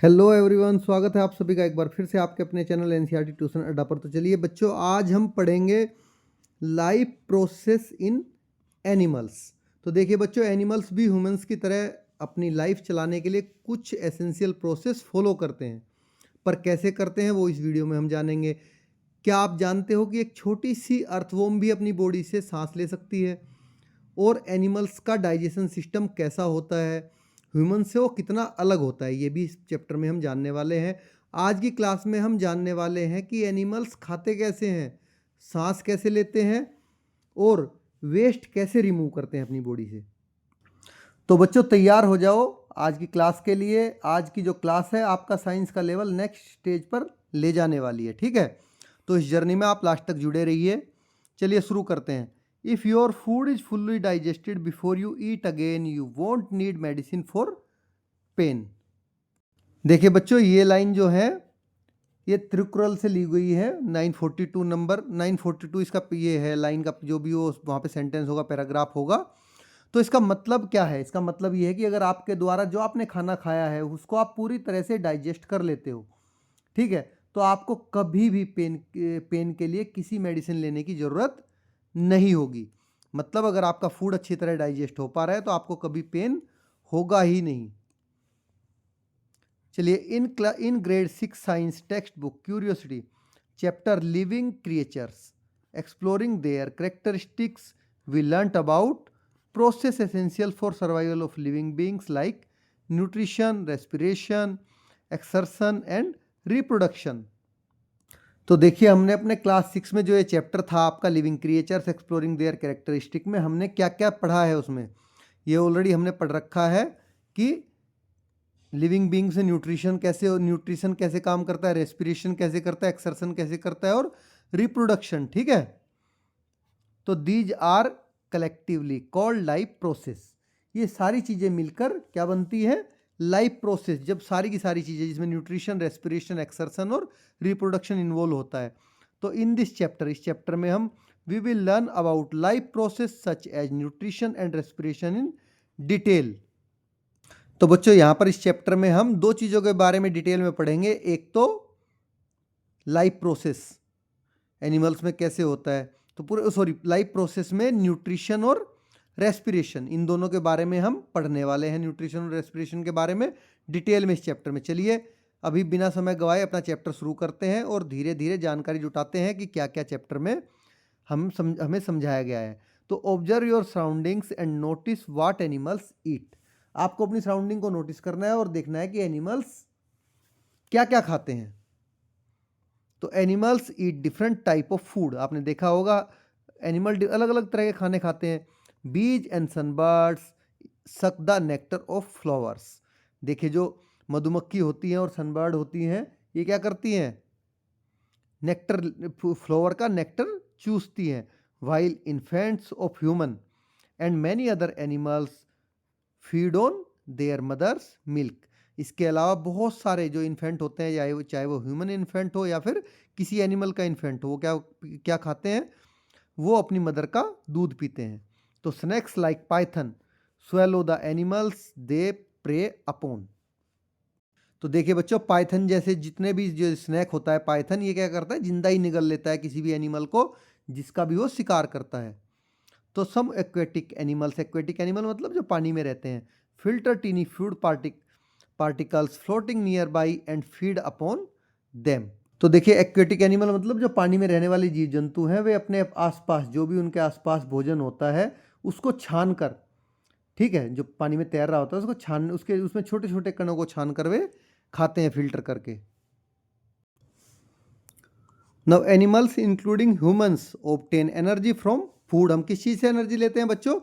Hello everyone, स्वागत है आप सभी का एक बार फिर से आपके अपने चैनल एनसीईआरटी ट्यूशन अड्डा पर। तो चलिए बच्चों, आज हम पढ़ेंगे लाइफ प्रोसेस इन एनिमल्स। तो देखिए बच्चों, एनिमल्स भी ह्यूमंस की तरह अपनी लाइफ चलाने के लिए कुछ एसेंशियल प्रोसेस फॉलो करते हैं, पर कैसे करते हैं वो इस वीडियो में हम जानेंगे। क्या आप जानते हो कि एक छोटी सी अर्थवॉर्म भी अपनी बॉडी से सांस ले सकती है? और एनिमल्स का डाइजेशन सिस्टम कैसा होता है, ह्यूमन से वो कितना अलग होता है, ये भी इस चैप्टर में हम जानने वाले हैं। आज की क्लास में हम जानने वाले हैं कि एनिमल्स खाते कैसे हैं, सांस कैसे लेते हैं और वेस्ट कैसे रिमूव करते हैं अपनी बॉडी से। तो बच्चों तैयार हो जाओ आज की क्लास के लिए। आज की जो क्लास है आपका साइंस का लेवल नेक्स्ट स्टेज पर ले जाने वाली है, ठीक है? तो इस जर्नी में आप लास्ट तक जुड़े रहिए। चलिए शुरू करते हैं। If your food is fully digested before you eat again, you won't need medicine for pain. देखिए बच्चों, ये लाइन जो है ये त्रिकुरल से ली गई है। 942 नंबर 942 इसका ये है लाइन का, जो भी वो वहाँ पे सेंटेंस होगा, पैराग्राफ होगा। तो इसका मतलब क्या है? इसका मतलब ये है कि अगर आपके द्वारा जो आपने खाना खाया है उसको आप पूरी तरह से डाइजेस्ट कर लेते हो, ठीक है, तो आपको कभी भी पेन के लिए किसी मेडिसिन लेने की ज़रूरत नहीं होगी। मतलब अगर आपका फूड अच्छी तरह डाइजेस्ट हो पा रहा है तो आपको कभी पेन होगा ही नहीं। चलिए, in grade 6 science text book curiosity chapter living creatures exploring their characteristics, we learn about process essential for survival of living beings like nutrition, respiration, excretion and reproduction. तो देखिए, हमने अपने क्लास 6 में जो ये चैप्टर था आपका living creatures exploring there characteristic में हमने क्या क्या पढ़ा है उसमें ये ऑलरेडी हमने पढ़ रखा है कि लिविंग बींग से न्यूट्रिशन कैसे काम करता है, रेस्पिरेशन कैसे करता है, एक्सर्शन कैसे करता है और रिप्रोडक्शन, ठीक है? तो these are collectively called life process. ये सारी चीज़ें मिलकर क्या बनती है? Life process. जब सारी की सारी चीज़ें जिसमें न्यूट्रिशन, रेस्पिरेशन, एक्सर्शन और रिप्रोडक्शन इन्वॉल्व होता है। तो इन दिस चैप्टर, इस चैप्टर में हम we will learn about life process such as nutrition and respiration in detail. तो बच्चों यहाँ पर इस चैप्टर में हम दो चीज़ों के बारे में डिटेल में पढ़ेंगे। एक तो लाइफ प्रोसेस एनिमल्स में कैसे होता है, तो पूरे लाइफ प्रोसेस में न्यूट्रिशन और रेस्पिरेशन, इन दोनों के बारे में हम पढ़ने वाले हैं। न्यूट्रिशन और रेस्पिरेशन के बारे में डिटेल में इस चैप्टर में। चलिए अभी बिना समय गवाए अपना चैप्टर शुरू करते हैं और धीरे धीरे जानकारी जुटाते हैं कि क्या क्या चैप्टर में हमें समझाया गया है। तो observe your surroundings and notice what animals eat. आपको अपनी सराउंडिंग को नोटिस करना है और देखना है कि एनिमल्स क्या क्या खाते हैं। तो animals eat different type of food. आपने देखा होगा एनिमल अलग अलग तरह के खाने खाते हैं। बीज and sunbirds suck the nectar of flowers. देखिए, जो मधुमक्खी होती हैं और सनबर्ड होती हैं, ये क्या करती हैं? नेक्टर, फ्लावर का नेक्टर चूसती हैं। While infants of human and many other animals feed on their mothers milk. इसके अलावा बहुत सारे जो इन्फेंट होते हैं, चाहे वो ह्यूमन इन्फेंट हो या फिर किसी एनिमल का इन्फेंट हो, वो क्या क्या खाते हैं? वो अपनी मदर का दूध पीते हैं। तो snakes like python swallow the animals they prey upon. तो देखिए बच्चों, पाइथन जैसे जितने भी जो स्नैक होता है, पाइथन ये क्या करता है? जिंदा ही निगल लेता है किसी भी एनिमल को जिसका भी वो शिकार करता है। तो some aquatic animals, aquatic animal मतलब जो पानी में रहते हैं, filter tiny food particles floating nearby and feed upon them. तो देखिए, एक्वेटिक एनिमल मतलब जो पानी में रहने वाले जीव जंतु हैं, वे अपने आसपास जो भी उनके आसपास भोजन होता है उसको छान कर, ठीक है, जो पानी में तैर रहा होता है उसको छान, उसके उसमें छोटे छोटे कणों को छान कर वे खाते हैं फिल्टर करके। Now animals including humans obtain energy from food. हम किस चीज़ से एनर्जी लेते हैं बच्चों?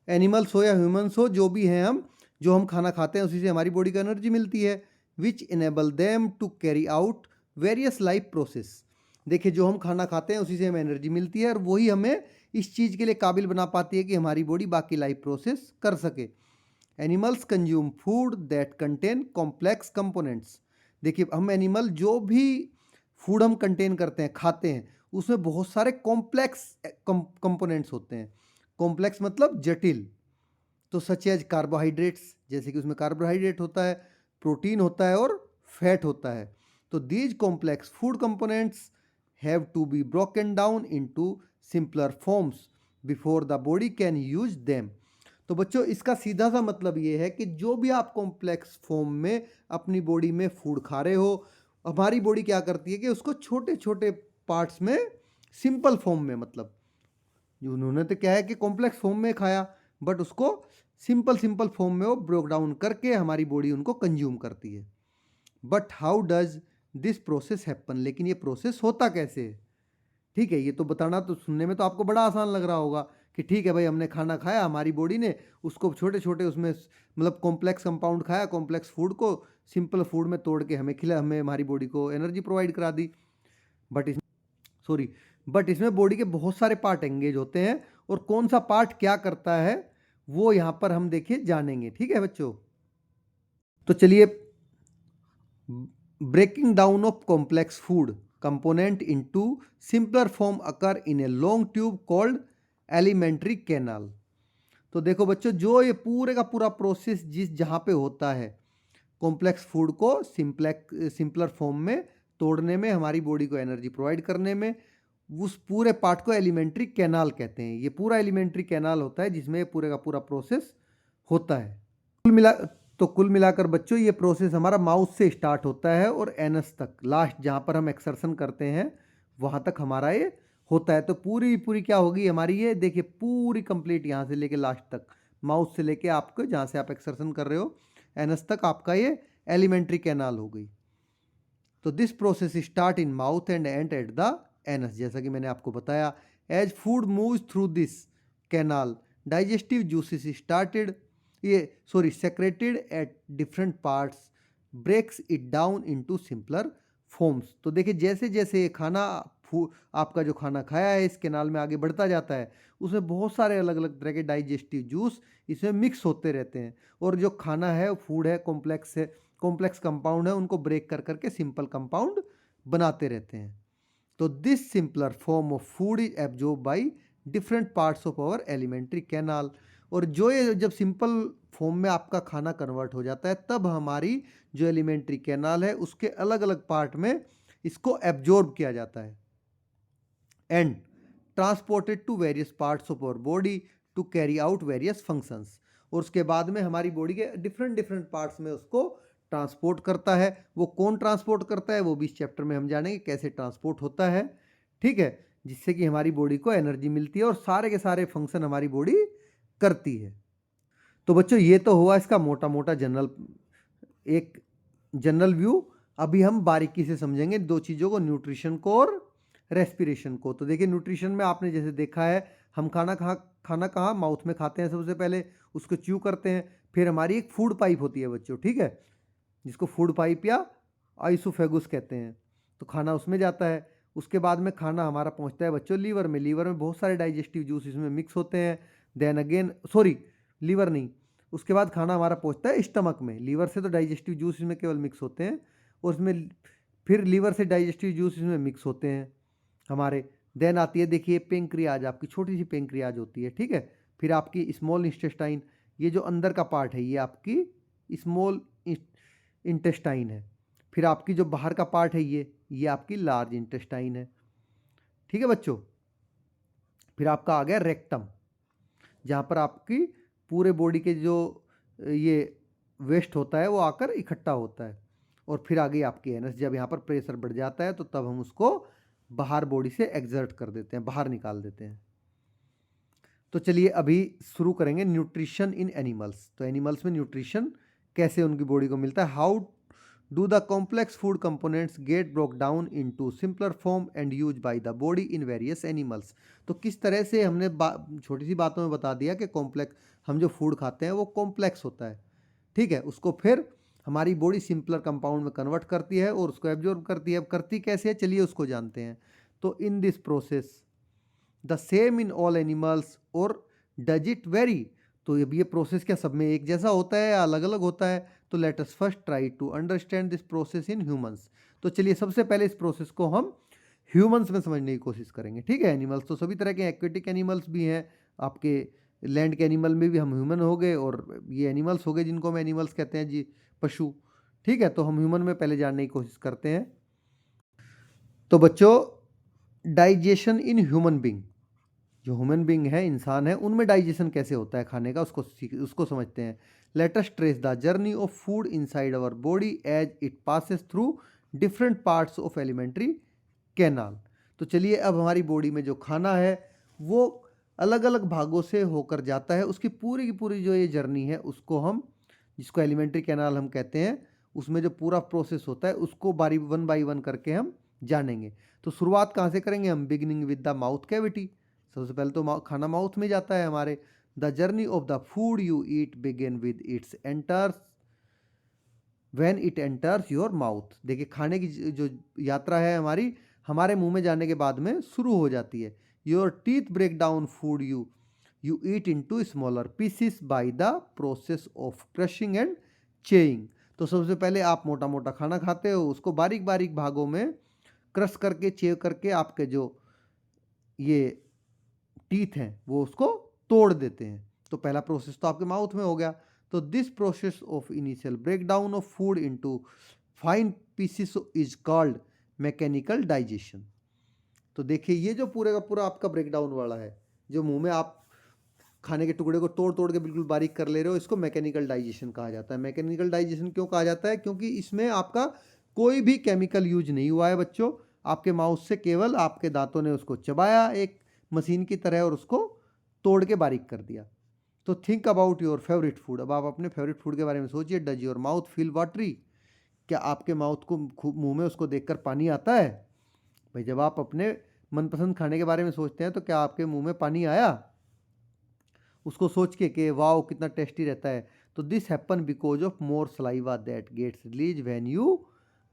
एनिमल्स हो या ह्यूमंस हो, जो भी हैं, हम जो हम खाना खाते हैं उसी से हमारी बॉडी को एनर्जी मिलती है। Which enable them to carry out various life process. देखिए, जो हम खाना खाते हैं उसी से हमें एनर्जी मिलती है और वही हमें इस चीज़ के लिए काबिल बना पाती है कि हमारी बॉडी बाकी लाइफ प्रोसेस कर सके। Animals consume food that contain complex components. देखिए, हम एनिमल जो भी फूड हम कंटेन करते हैं, खाते हैं, उसमें बहुत सारे कॉम्प्लेक्स कंपोनेंट्स होते हैं। कॉम्प्लेक्स मतलब जटिल। तो सच एज कार्बोहाइड्रेट्स, जैसे कि उसमें कार्बोहाइड्रेट होता है, प्रोटीन होता है और फैट होता है। तो these complex food components have to be broken down into simpler forms before the body can use them. तो बच्चों इसका सीधा सा मतलब ये है कि जो भी आप कॉम्प्लेक्स फॉर्म में अपनी बॉडी में फूड खा रहे हो, हमारी बॉडी क्या करती है कि उसको छोटे छोटे पार्ट्स में सिंपल फॉर्म में, मतलब उन्होंने तो क्या है कि कॉम्प्लेक्स फॉर्म में खाया, बट उसको सिंपल सिंपल फॉर्म में वो ब्रोक डाउन करके हमारी बॉडी उनको कंज्यूम करती है। But how does this process happen, लेकिन ये प्रोसेस होता कैसे है? ठीक है, ये तो बताना, तो सुनने में तो आपको बड़ा आसान लग रहा होगा कि ठीक है भाई, हमने खाना खाया, हमारी बॉडी ने उसको छोटे छोटे उसमें मतलब कॉम्प्लेक्स कंपाउंड खाया, कॉम्प्लेक्स फूड को सिंपल फूड में तोड़ के हमें खिला, हमें हमारी बॉडी को एनर्जी प्रोवाइड करा दी। बट इस सॉरी बट इसमें बॉडी के बहुत सारे पार्ट एंगेज होते हैं, और कौन सा पार्ट क्या करता है वो यहाँ पर हम देखिए जानेंगे। ठीक है बच्चों, तो चलिए, breaking down of complex food component into simpler form occur in a long tube called alimentary canal. तो देखो बच्चों, जो ये पूरे का पूरा प्रोसेस जहाँ पे होता है कॉम्प्लेक्स फूड को सिंपलर फॉर्म में तोड़ने में, हमारी बॉडी को एनर्जी प्रोवाइड करने में, उस पूरे पार्ट को एलिमेंट्री कैनाल कहते हैं। ये पूरा एलिमेंट्री कैनाल होता है जिसमें पूरे का पूरा प्रोसेस होता है। कुल मिलाकर बच्चों ये प्रोसेस हमारा माउथ से स्टार्ट होता है और एनस तक, लास्ट जहाँ पर हम एक्सरसन करते हैं वहाँ तक हमारा ये होता है। तो पूरी पूरी क्या होगी हमारी, ये देखिए पूरी कंप्लीट यहाँ से लेके लास्ट तक, माउथ से लेके आपको जहाँ से आप एक्सरसन कर रहे हो एनस तक, आपका ये एलिमेंट्री कैनाल हो गई। तो this process start in mouth and end at the anus. जैसा कि मैंने आपको बताया, as food moves through this canal digestive juices started secreted at different parts breaks it down into simpler forms. तो देखिए जैसे जैसे ये खाना आपका जो खाना खाया है इस कैनाल में आगे बढ़ता जाता है, उसमें बहुत सारे अलग अलग तरह के डाइजेस्टिव जूस इसमें मिक्स होते रहते हैं, और जो खाना है, फूड है, कॉम्प्लेक्स कंपाउंड है, उनको ब्रेक कर करके सिंपल कंपाउंड बनाते रहते हैं। तो this simpler form of food is absorb by different parts of our alimentary canal. और जो ये जब सिंपल फॉर्म में आपका खाना कन्वर्ट हो जाता है, तब हमारी जो एलिमेंट्री कैनाल है उसके अलग अलग पार्ट में इसको एब्जॉर्ब किया जाता है and transported to various parts of our body to carry out various functions. और उसके बाद में हमारी बॉडी के डिफरेंट डिफरेंट पार्ट्स में उसको ट्रांसपोर्ट करता है। वो कौन ट्रांसपोर्ट करता है वो भी इस चैप्टर में हम जानेंगे कैसे ट्रांसपोर्ट होता है। ठीक है, जिससे कि हमारी बॉडी को एनर्जी मिलती है और सारे के सारे फंक्शन हमारी बॉडी करती है। तो बच्चों ये तो हुआ इसका मोटा मोटा एक जनरल व्यू। अभी हम बारीकी से समझेंगे दो चीज़ों को, न्यूट्रिशन को और रेस्पिरेशन को। तो देखिए न्यूट्रिशन में आपने जैसे देखा है, हम खाना कहाँ माउथ में खाते हैं, सबसे पहले उसको च्यू करते हैं, फिर हमारी एक फूड पाइप होती है बच्चों, ठीक है, जिसको फूड पाइप या आइसोफेगुस कहते हैं। तो खाना उसमें जाता है, उसके बाद में खाना हमारा पहुंचता है बच्चों लीवर में। लीवर में बहुत सारे डाइजेस्टिव जूस इसमें मिक्स होते हैं। देन अगेन लीवर नहीं, उसके बाद खाना हमारा पहुंचता है स्टमक में। लीवर से तो डाइजेस्टिव जूस इसमें केवल मिक्स होते हैं, और उसमें फिर लीवर से डाइजेस्टिव जूस इसमें मिक्स होते हैं हमारे। देन आती है देखिए पेंक्रियाज, आपकी छोटी सी पेंक्रियाज होती है, ठीक है। फिर आपकी स्मॉल इंटेस्टाइन, ये जो अंदर का पार्ट है ये आपकी स्मॉल इंटेस्टाइन है। फिर आपकी जो बाहर का पार्ट है ये आपकी लार्ज इंटेस्टाइन है, ठीक है बच्चों। फिर आपका आ गया रेक्टम, जहाँ पर आपकी पूरे बॉडी के जो ये वेस्ट होता है वो आकर इकट्ठा होता है। और फिर आ गई आपकी एनस, जब यहाँ पर प्रेशर बढ़ जाता है तो तब हम उसको बाहर बॉडी से एग्जर्ट कर देते हैं, बाहर निकाल देते हैं। तो चलिए अभी शुरू करेंगे न्यूट्रिशन इन एनिमल्स। तो एनिमल्स में न्यूट्रिशन कैसे उनकी बॉडी को मिलता है। How do the complex food components get broke down into simpler form and use by the body in various animals. तो किस तरह से हमने छोटी सी बातों में बता दिया कि कॉम्प्लेक्स, हम जो फूड खाते हैं वो कॉम्प्लेक्स होता है, ठीक है। उसको फिर हमारी बॉडी सिंपलर कंपाउंड में कन्वर्ट करती है और उसको एब्जॉर्ब करती है। अब करती कैसे है, चलिए उसको जानते हैं। तो in this process the same in all animals और डज इट वेरी। तो ये प्रोसेस क्या सब में एक जैसा होता है या अलग अलग होता है। तो let us first try to understand this process in humans. तो चलिए सबसे पहले इस प्रोसेस को हम ह्यूमंस में समझने की कोशिश करेंगे, ठीक है। एनिमल्स तो सभी तरह के एक्वेटिक एनिमल्स भी हैं, आपके लैंड के एनिमल में भी हम ह्यूमन हो गए, और ये एनिमल्स हो गए जिनको हम एनिमल्स कहते हैं जी, पशु, ठीक है, तो हम ह्यूमन में पहले जानने की कोशिश करते हैं। तो बच्चों, डाइजेशन इन ह्यूमन बींग, जो ह्यूमन बींग है, इंसान है, उनमें डाइजेशन कैसे होता है खाने का, उसको समझते हैं। Let us trace the journey of food inside our body as it passes through different parts of alimentary canal. तो चलिए, अब हमारी बॉडी में जो खाना है वो अलग अलग भागों से होकर जाता है, उसकी पूरी की पूरी जो ये जर्नी है उसको हम, जिसको एलिमेंट्री कैनाल हम कहते हैं, उसमें जो पूरा प्रोसेस होता है उसको वन बाई वन करके हम जानेंगे। तो शुरुआत कहाँ से करेंगे हम? Beginning with the mouth cavity. सबसे पहले तो खाना माउथ में जाता है हमारे। The journey of the food you eat begin with its enters when it enters your mouth. देखिए, खाने की जो यात्रा है हमारी, हमारे मुंह में जाने के बाद में शुरू हो जाती है। Your teeth break down food you eat into smaller pieces by the process of crushing and chewing. तो सबसे पहले आप मोटा मोटा खाना खाते हो, उसको बारीक बारीक भागों में क्रश करके, चे करके, आपके जो ये टीथ हैं वो उसको तोड़ देते हैं। तो पहला प्रोसेस तो आपके माउथ में हो गया। तो this process of initial break down of food into fine pieces is called mechanical digestion. तो देखिए, ये जो पूरे का पूरा आपका ब्रेक डाउन वाला है, जो मुंह में आप खाने के टुकड़े को तोड़ तोड़ के बिल्कुल बारीक कर ले रहे हो, इसको मैकेनिकल डाइजेशन कहा जाता है। मैकेनिकल डाइजेशन क्यों कहा जाता है? क्योंकि इसमें आपका कोई भी केमिकल यूज नहीं हुआ है बच्चों। आपके माउथ से केवल आपके दांतों ने उसको चबाया एक मशीन की तरह और उसको तोड़ के बारीक कर दिया। तो think about your favourite food. अब आप अपने फेवरेट फूड के बारे में सोचिए। Does your mouth feel watery? क्या आपके माउथ को मुंह में उसको देखकर पानी आता है? भाई, जब आप अपने मनपसंद खाने के बारे में सोचते हैं तो क्या आपके मुंह में पानी आया उसको सोच के कि वाओ कितना टेस्टी रहता है? तो this happen because of more saliva that gets release when you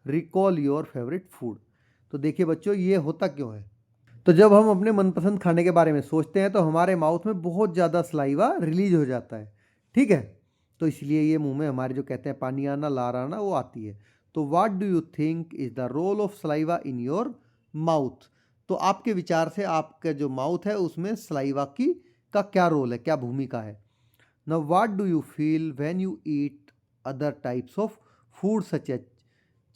recall your favourite food. तो देखिए बच्चों, ये होता क्यों है? तो जब हम अपने मनपसंद खाने के बारे में सोचते हैं तो हमारे माउथ में बहुत ज़्यादा सलाइवा रिलीज हो जाता है, ठीक है? तो इसलिए ये मुंह में हमारे जो कहते हैं पानी आना, लार आना, वो आती है। तो what do you think is the role of saliva in your mouth? तो आपके विचार से आपका जो माउथ है उसमें सलाइवा की का क्या रोल है, क्या भूमिका है? Now what do you feel when you eat other types of food such as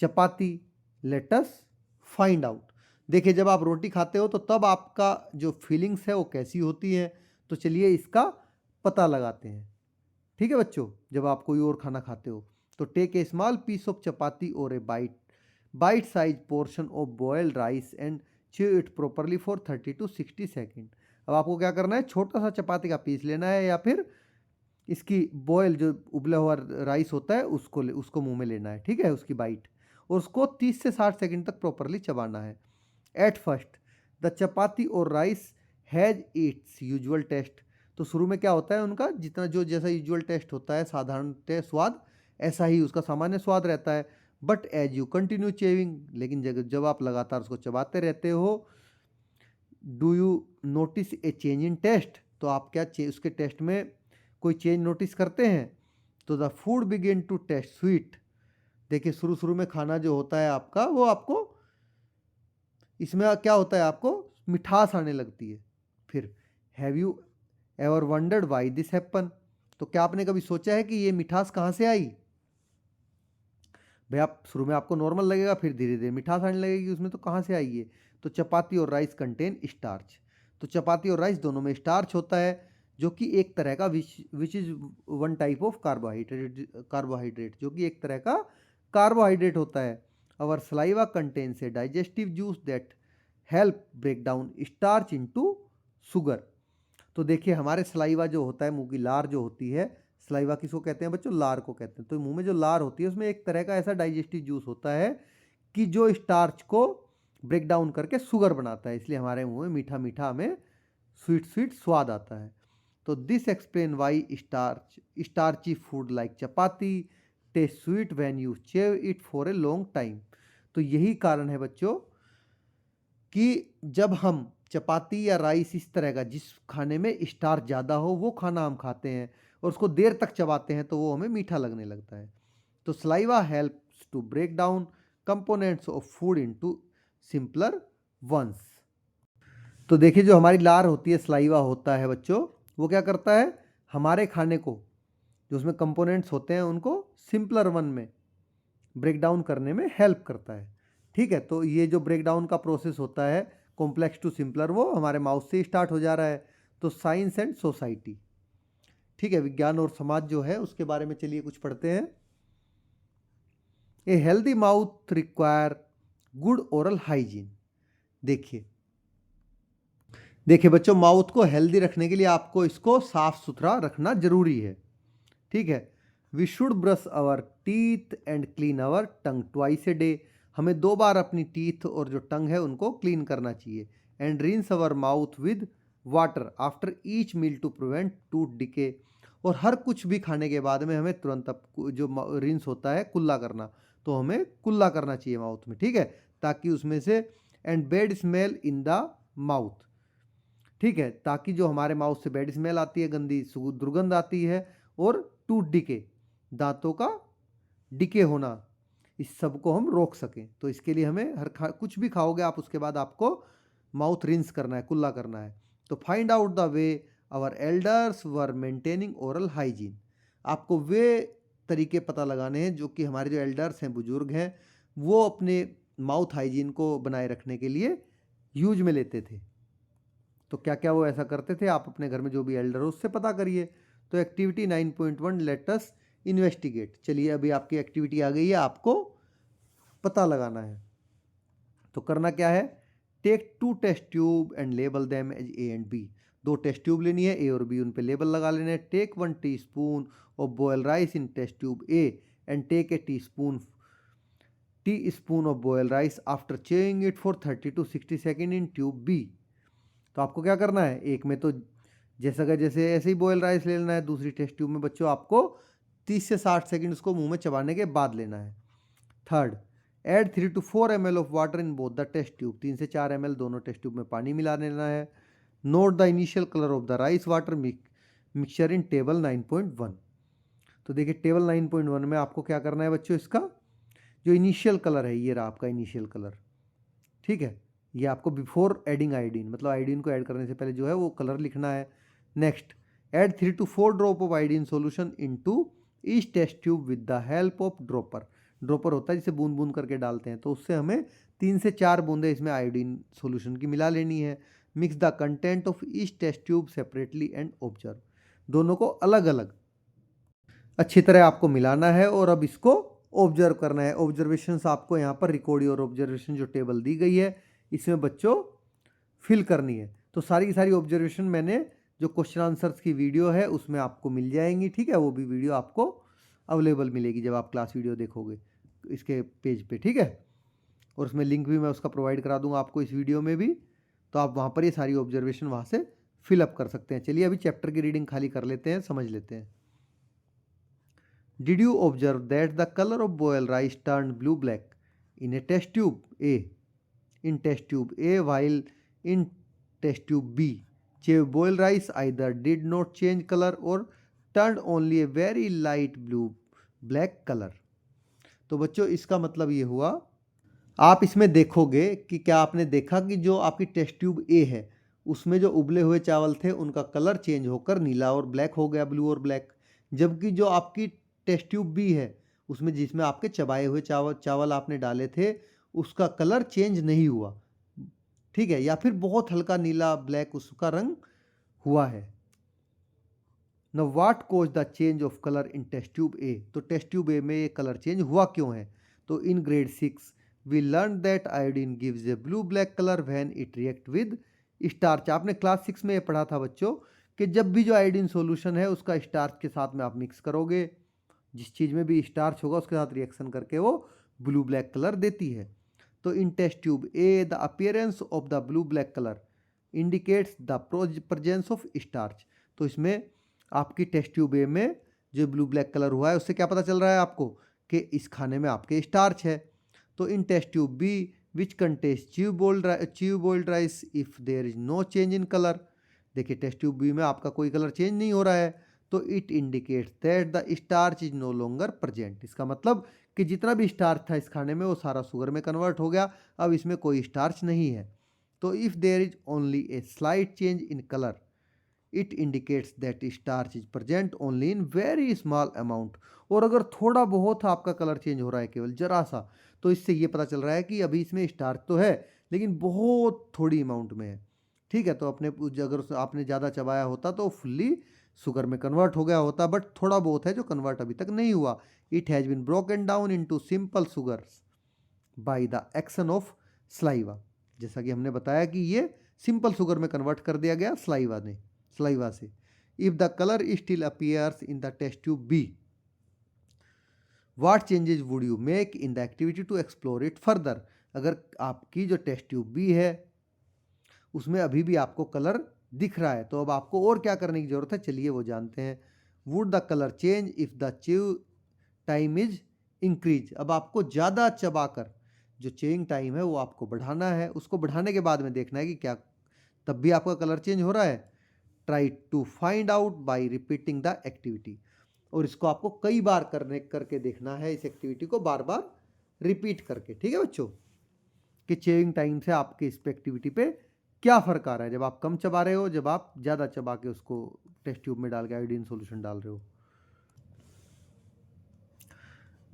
chapati? Let us find out. देखिए, जब आप रोटी खाते हो तो तब आपका जो फीलिंग्स है वो कैसी होती है? तो चलिए इसका पता लगाते हैं, ठीक है बच्चों? जब आप कोई और खाना खाते हो तो take a small piece of chapati और a bite size portion of boiled rice and chew it properly for 30 to 60 second. अब आपको क्या करना है? छोटा सा चपाती का पीस लेना है या फिर इसकी बॉयल जो उबला हुआ राइस होता है उसको मुंह में लेना है, ठीक है? उसकी बाइट, और उसको 30 से 60 सेकंड तक प्रॉपरली चबाना है। एट फर्स्ट द चपाती और rice has its usual taste. तो शुरू में क्या होता है उनका, जितना जो जैसा यूजुअल टेस्ट होता है, साधारण स्वाद, ऐसा ही उसका सामान्य स्वाद रहता है। But as you continue chewing, लेकिन जब आप लगातार उसको चबाते रहते हो, do you notice a change in taste? तो आप क्या उसके टेस्ट में कोई चेंज नोटिस करते हैं? तो the food begin to taste sweet. देखिए, शुरू शुरू में खाना जो होता है आपका, वो आपको इसमें क्या होता है, आपको मिठास आने लगती है। फिर have you ever wondered why this happen? तो क्या आपने कभी सोचा है कि ये मिठास कहाँ से आई? भाई, आप शुरू में आपको नॉर्मल लगेगा, फिर धीरे धीरे मिठास आने लगेगी उसमें, तो कहाँ से आई है? तो चपाती और राइस कंटेन स्टार्च। तो चपाती और राइस दोनों में स्टार्च होता है, जो कि एक तरह का which is one type of carbohydrate, जो कि एक तरह का कार्बोहाइड्रेट होता है। Our saliva contains a digestive juice that help break down starch into sugar. तो देखिए, हमारे सलाइवा जो होता है, मुंह की लार जो होती है, सलाइवा किसको कहते हैं बच्चों? लार को कहते हैं। तो मुंह में जो लार होती है उसमें एक तरह का ऐसा डाइजेस्टिव जूस होता है कि जो स्टार्च को ब्रेक डाउन करके शुगर बनाता है, इसलिए हमारे मुंह में मीठा मीठा हमें स्वीट स्वीट स्वाद आता है। तो this explain why starchy food like chapati taste sweet when you chew it for a long time. तो यही कारण है बच्चों कि जब हम चपाती या राइस, इस तरह का जिस खाने में स्टार्च ज़्यादा हो, वो खाना हम खाते हैं और उसको देर तक चबाते हैं तो वो हमें मीठा लगने लगता है। तो saliva helps to break down components of food into simpler ones. तो देखिए, जो हमारी लार होती है, सलाइवा होता है बच्चों, वो क्या करता है? हमारे खाने को, जो उसमें कंपोनेंट्स होते हैं, उनको सिंपलर वन में ब्रेक डाउन करने में हेल्प करता है। ठीक है, तो ये जो ब्रेक डाउन का प्रोसेस होता है कॉम्प्लेक्स टू सिंपलर, वो हमारे माउथ से स्टार्ट हो जा रहा है। तो साइंस एंड सोसाइटी, ठीक है, विज्ञान और समाज जो है उसके बारे में चलिए कुछ पढ़ते हैं। A healthy mouth require good oral hygiene. देखिए देखिए बच्चों, माउथ को हेल्दी रखने के लिए आपको इसको साफ सुथरा रखना जरूरी है। ठीक है, we should brush our teeth and clean our tongue twice a day. हमें 2 बार अपनी टीथ और जो टंग है उनको क्लीन करना चाहिए। And rinse our mouth with water after each meal to prevent tooth decay. और हर कुछ भी खाने के बाद में हमें तुरंत जो रिंस होता है कुल्ला करना, तो हमें कुल्ला करना चाहिए माउथ में। ठीक है, ताकि उसमें से and bad smell in the mouth, ठीक है, ताकि जो हमारे माउथ से बैड स्मेल आती है, गंदी दुर्गंध आती है, और टूथ डिके, दांतों का डिके होना, इस सब को हम रोक सकें। तो इसके लिए हमें कुछ भी खाओगे आप, उसके बाद आपको माउथ रिंस करना है, कुल्ला करना है। तो find out the way our elders were maintaining oral hygiene. आपको वे तरीके पता लगाने हैं जो कि हमारे जो एल्डर्स हैं, बुजुर्ग हैं, वो अपने माउथ हाइजीन को बनाए रखने के लिए यूज में लेते थे। तो क्या क्या वो ऐसा करते थे, आप अपने घर में जो भी एल्डर हो उससे पता करिए। तो एक्टिविटी 9.1 लेट अस इन्वेस्टिगेट। चलिए अभी आपकी एक्टिविटी आ गई है, आपको पता लगाना है। तो करना क्या है, take 2 test tube and label them as A and B. 2 test tube लेनी है, ए और बी, उन पे लेबल लगा लेने हैं। Take 1 teaspoon of boil rice in test tube A and take a teaspoon of boil rice after chewing it for 30 to 60 second in tube B. तो आपको क्या करना है, एक में तो जैसे ऐसे ही बॉयल राइस ले लेना है, दूसरी टेस्ट ट्यूब में बच्चों आपको 30 से 60 सेकंड उसको मुंह में चबाने के बाद लेना है। Third, add 3 to 4 ml of water in both the test tube. 3 से 4 ml दोनों टेस्ट ट्यूब में पानी मिला लेना है। Note the initial colour of the rice water mixture in table 9.1। तो देखिए टेबल 9.1 में आपको क्या करना है बच्चों, इसका जो इनिशियल कलर है, ये रहा आपका इनिशियल कलर। ठीक है, ये आपको बिफोर एडिंग आयोडीन, मतलब आयोडीन को ऐड करने से पहले जो है वो कलर लिखना है। Next, add 3 to 4 drop of iodine solution into each test tube with the help of dropper. Dropper होता है जिसे बूंद बूंद करके डालते हैं, तो उससे हमें 3 से 4 बूंदे इसमें आयोडीन सॉल्यूशन की मिला लेनी है। Mix the content of each test tube separately and observe. दोनों को अलग अलग अच्छी तरह आपको मिलाना है और अब इसको ऑब्जर्व करना है। ऑब्जर्वेशंस आपको यहाँ पर रिकॉर्ड और ऑब्जर्वेशन जो टेबल दी गई है इसमें बच्चों फिल करनी है। तो सारी की सारी ऑब्जर्वेशन मैंने जो क्वेश्चन आंसर्स की वीडियो है उसमें आपको मिल जाएंगी। ठीक है, वो भी वीडियो आपको अवेलेबल मिलेगी जब आप क्लास वीडियो देखोगे इसके पेज पे। ठीक है, और उसमें लिंक भी मैं उसका प्रोवाइड करा दूंगा आपको इस वीडियो में भी, तो आप वहाँ पर ये सारी ऑब्जर्वेशन वहाँ से फिलअप कर सकते हैं। चलिए अभी चैप्टर की रीडिंग खाली कर लेते हैं, समझ लेते हैं। Did you observe that the color of boiled rice turned blue-black in a test tube A? In test tube A, while in test tube B, boiled rice either did not change color or turned only a very light blue-black color. तो बच्चों इसका मतलब ये हुआ, आप इसमें देखोगे कि क्या आपने देखा कि जो आपकी टेस्ट ट्यूब ए है उसमें जो उबले हुए चावल थे उनका कलर चेंज होकर नीला और ब्लैक हो गया, ब्लू और ब्लैक। जबकि जो आपकी टेस्ट ट्यूब बी है उसमें जिसमें आपके चबाए हुए चावल आपने डाले थे उसका कलर चेंज नहीं हुआ। ठीक है, या फिर बहुत हल्का नीला ब्लैक उसका रंग हुआ है। Now what caused the change of color in test tube A? तो टेस्ट ट्यूब ए में ये कलर चेंज हुआ क्यों है? तो इन grade 6 we learned that iodine gives a blue black color when it react with starch। आपने क्लास 6 में ये पढ़ा था बच्चों कि जब भी जो आयोडीन सॉल्यूशन है उसका स्टार्च के साथ में आप मिक्स करोगे, जिस चीज़ में भी स्टार्च होगा उसके साथ रिएक्शन करके वो ब्लू ब्लैक कलर देती है। तो in test tube A the appearance of the blue black colour indicates the presence of starch. तो इसमें आपकी टेस्ट ट्यूब ए में जो ब्लू ब्लैक कलर हुआ है उससे क्या पता चल रहा है आपको कि इस खाने में आपके स्टार्च है। तो in test tube B which contains chew boiled rice if there is no change in colour. देखिए टेस्ट ट्यूब बी में आपका कोई कलर चेंज नहीं हो रहा है, तो it indicates that the starch is no longer present. इसका मतलब कि जितना भी स्टार्च था इस खाने में वो सारा शुगर में कन्वर्ट हो गया, अब इसमें कोई स्टार्च नहीं है। तो if there is only a slight change in colour it indicates that starch is present only in very small amount. और अगर थोड़ा बहुत आपका कलर चेंज हो रहा है, केवल जरा सा, तो इससे ये पता चल रहा है कि अभी इसमें स्टार्च तो है लेकिन बहुत थोड़ी अमाउंट में है। ठीक है, तो अपने अगर आपने ज़्यादा चबाया होता तो फुल्ली शुगर में कन्वर्ट हो गया होता, बट थोड़ा बहुत है जो कन्वर्ट अभी तक नहीं हुआ। It has been broken down into simple sugars by the action of saliva. जैसा कि हमने बताया कि ये सिंपल शुगर में कन्वर्ट कर दिया गया स्लाइवा से। If the colour still appears in the test tube B, what changes would you make in the activity to explore it further. अगर आपकी जो टेस्ट ट्यूब बी है उसमें अभी भी आपको कलर दिख रहा है, तो अब आपको और क्या करने की जरूरत है, चलिए वो जानते हैं। Would the colour change if the chew time is increase. अब आपको ज़्यादा चबाकर जो चेइंग टाइम है वो आपको बढ़ाना है, उसको बढ़ाने के बाद में देखना है कि क्या तब भी आपका कलर चेंज हो रहा है। Try to find out by repeating the activity. और इसको आपको कई बार करके देखना है, इस एक्टिविटी को बार बार रिपीट करके। ठीक है बच्चों, कि चेइंग टाइम से आपके इस एक्टिविटी पे क्या फ़र्क आ रहा है, जब आप कम चबा रहे हो, जब आप ज़्यादा चबा के उसको टेस्ट ट्यूब में डाल के आयोडीन सॉल्यूशन डाल रहे हो।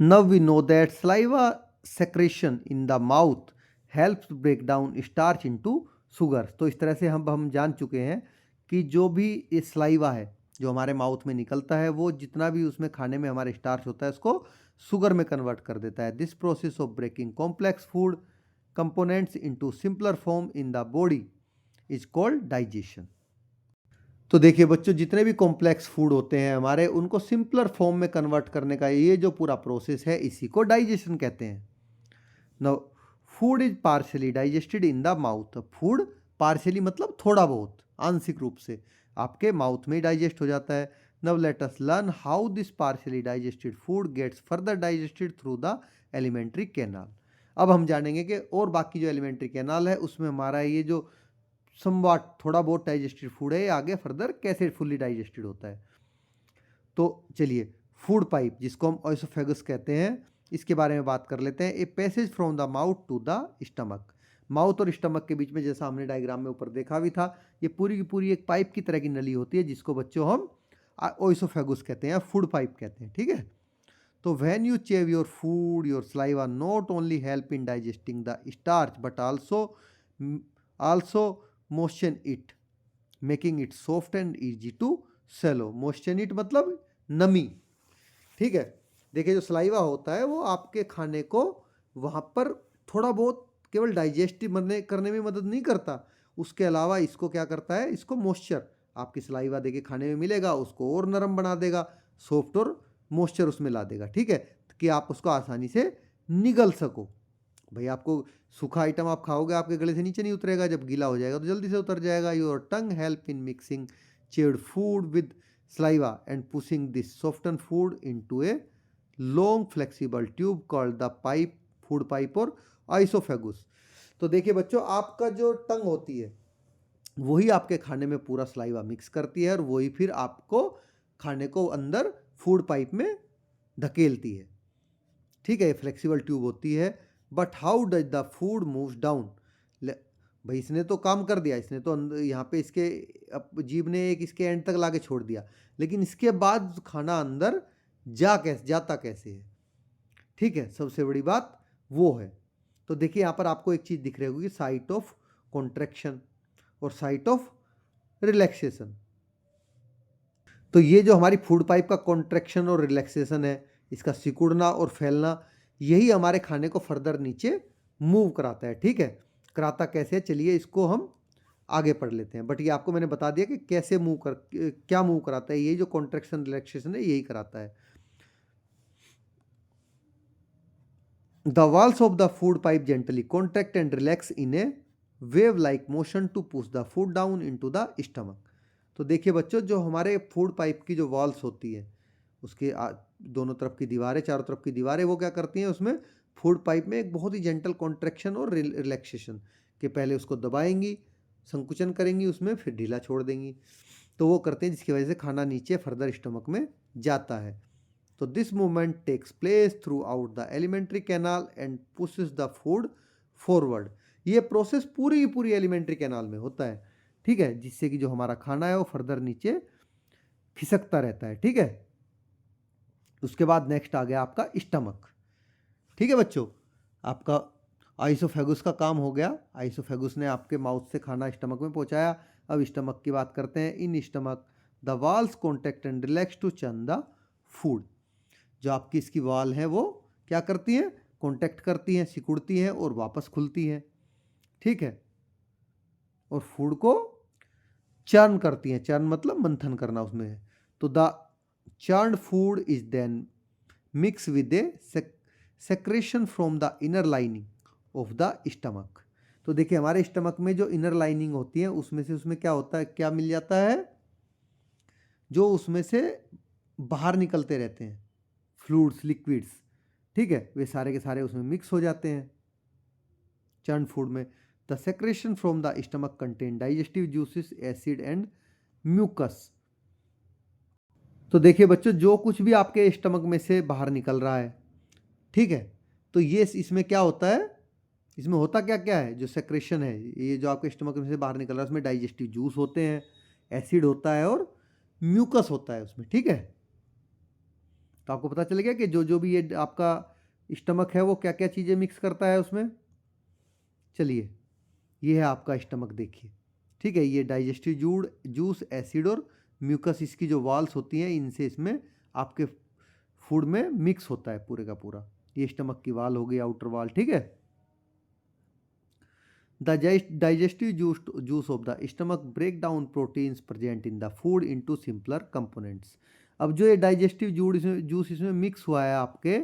Now we know that saliva secretion in the mouth helps break down starch into sugars। तो इस तरह से हम जान चुके हैं कि जो भी ये saliva है जो हमारे माउथ में निकलता है, वो जितना भी उसमें खाने में हमारे स्टार्च होता है उसको शुगर में कन्वर्ट कर देता है। This process of breaking complex food components into simpler form in the body is called digestion. तो देखिए बच्चों, जितने भी कॉम्प्लेक्स फूड होते हैं हमारे, उनको सिंपलर फॉर्म में कन्वर्ट करने का ये जो पूरा प्रोसेस है, इसी को डाइजेशन कहते हैं। Now food is partially digested in the mouth. Food partially मतलब थोड़ा बहुत, आंशिक रूप से आपके माउथ में डाइजेस्ट हो जाता है। Now let us learn how this partially digested food gets further digested through the alimentary canal. अब हम जानेंगे कि और बाकी जो एलिमेंट्री कैनाल है उसमें हमारा ये जो समवाट थोड़ा बहुत डाइजेस्टेड फूड है, आगे फर्दर कैसे फुल्ली डाइजेस्टेड होता है। तो चलिए, फूड पाइप जिसको हम ओएसोफेगस कहते हैं, इसके बारे में बात कर लेते हैं। A passage from the mouth to the stomach. Mouth और स्टमक के बीच में, जैसा हमने डायग्राम में ऊपर देखा भी था, ये पूरी की पूरी एक पाइप की तरह की नली होती है, जिसको बच्चों हम ओएसोफेगस कहते हैं, फूड पाइप कहते हैं। ठीक है, तो when you chew your food, your saliva not only help in digesting the starch but also moistens it, making it soft and easy to swallow. Moistens it मतलब नमी। ठीक है, देखिए जो सलाइवा होता है वो आपके खाने को वहाँ पर थोड़ा बहुत केवल डाइजेस्ट करने में मदद नहीं करता, उसके अलावा इसको क्या करता है, इसको मॉइस्चर आपकी सलाइवा देखिए खाने में मिलेगा, उसको और नरम बना देगा, सॉफ्ट और मॉइस्चर उसमें ला देगा। ठीक है, कि आप उसको आसानी से निगल सको। भाई आपको सूखा आइटम आप खाओगे, आपके गले से नीचे नहीं उतरेगा, जब गीला हो जाएगा तो जल्दी से उतर जाएगा। Your tongue help in mixing chewed food with saliva and pushing this softened food into a long flexible tube called the pipe, food pipe और आइसोफेगुस। तो देखिए बच्चों, आपका जो टंग होती है वही आपके खाने में पूरा सलाइवा मिक्स करती है और वही फिर आपको खाने को अंदर फूड पाइप में धकेलती है। ठीक है, फ्लेक्सिबल ट्यूब होती है। But how does the food moves down. भाई इसने तो काम कर दिया, इसने तो यहाँ पे इसके जीभ ने एक इसके एंड तक लाके छोड़ दिया, लेकिन इसके बाद खाना अंदर जाता कैसे है। ठीक है, सबसे बड़ी बात वो है। तो देखिए यहाँ पर आपको एक चीज़ दिख रही होगी, साइट ऑफ कॉन्ट्रैक्शन और साइट ऑफ रिलैक्सेशन। तो ये जो हमारी फूड पाइप का कॉन्ट्रैक्शन और रिलैक्सेशन है, इसका सिकुड़ना और फैलना, यही हमारे खाने को फर्दर नीचे मूव कराता है। ठीक है, कराता कैसे है, चलिए इसको हम आगे पढ़ लेते हैं। बट ये आपको मैंने बता दिया कि कैसे क्या मूव कराता है, ये जो कॉन्ट्रैक्शन रिलैक्सेशन है यही कराता है। The walls of the food pipe gently contract and relax in a wave like motion to push the food down into the stomach. तो देखिए बच्चों, जो हमारे फूड पाइप की जो वॉल्स होती है, उसके दोनों तरफ की दीवारें, चारों तरफ की दीवारें, वो क्या करती हैं, उसमें फूड पाइप में एक बहुत ही जेंटल कॉन्ट्रैक्शन और रिलैक्सेशन के पहले उसको दबाएंगी, संकुचन करेंगी उसमें, फिर ढीला छोड़ देंगी। तो वो करते हैं जिसकी वजह से खाना नीचे फर्दर स्टमक में जाता है। तो this movement takes place throughout the alimentary canal and pushes the food forward. ये प्रोसेस पूरी एलिमेंट्री कैनाल में होता है। ठीक है, जिससे कि जो हमारा खाना है वो फर्दर नीचे खिसकता रहता है। ठीक है, उसके बाद नेक्स्ट आ गया आपका स्टमक। ठीक है बच्चों, आपका आइसोफेगुस का काम हो गया। आइसोफेगुस ने आपके माउथ से खाना स्टमक में पहुंचाया। अब स्टमक की बात करते हैं। In stomach the walls contract and relax to churn the food. जो आपकी इसकी वाल है वो क्या करती हैं, कॉन्टैक्ट करती हैं, सिकुड़ती हैं और वापस खुलती हैं। ठीक है, और फूड को चर्न करती हैं। चर्न मतलब मंथन करना उसमें है। तो the churned food is then mixed with a secretion from the inner lining of the stomach। तो देखिए हमारे स्टमक में जो इनर लाइनिंग होती है उसमें क्या होता है, क्या मिल जाता है, जो उसमें से बाहर निकलते रहते हैं फ्लूइड्स, लिक्विड्स। ठीक है, वे सारे के सारे उसमें मिक्स हो जाते हैं चर्न फूड में। The secretion from the stomach contain digestive juices, acid and mucus. तो देखिए बच्चों, जो कुछ भी आपके स्टमक में से बाहर निकल रहा है, ठीक है, तो ये इसमें क्या होता है, इसमें होता क्या क्या है, जो सेक्रेशन है, ये जो आपके स्टमक में से बाहर निकल रहा है उसमें डाइजेस्टिव जूस होते हैं, एसिड होता है और म्यूकस होता है उसमें। ठीक है, तो आपको पता चल गया कि जो जो भी ये आपका स्टमक है वो क्या क्या चीज़ें मिक्स करता है उसमें। चलिए, ये है आपका स्टमक, देखिए। ठीक है, ये डाइजेस्टिव जूस, एसिड और म्यूकस, इसकी जो वाल्स होती हैं इनसे इसमें आपके फूड में मिक्स होता है पूरे का पूरा। ये स्टमक की वाल हो गई, आउटर वाल। ठीक है, the digestive juice of the stomach break down proteins present in the food into simpler components. अब जो ये डाइजेस्टिव जूस इसमें मिक्स हुआ है आपके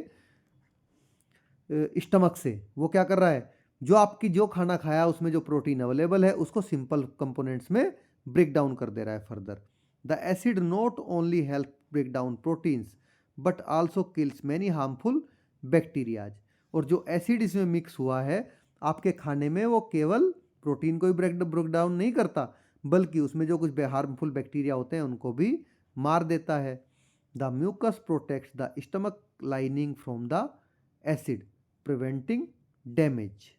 स्टमक से, वो क्या कर रहा है, जो आपकी जो खाना खाया उसमें जो प्रोटीन अवेलेबल है उसको सिंपल कंपोनेंट्स में ब्रेक डाउन कर दे रहा है further. The acid not only help break down proteins but also kills many harmful bacterias. और जो एसिड इसमें मिक्स हुआ है आपके खाने में, वो केवल प्रोटीन को ही ब्रेक डाउन नहीं करता बल्कि उसमें जो कुछ हार्मफुल बैक्टीरिया होते हैं उनको भी मार देता है। The mucus protects the stomach lining from the acid preventing damage.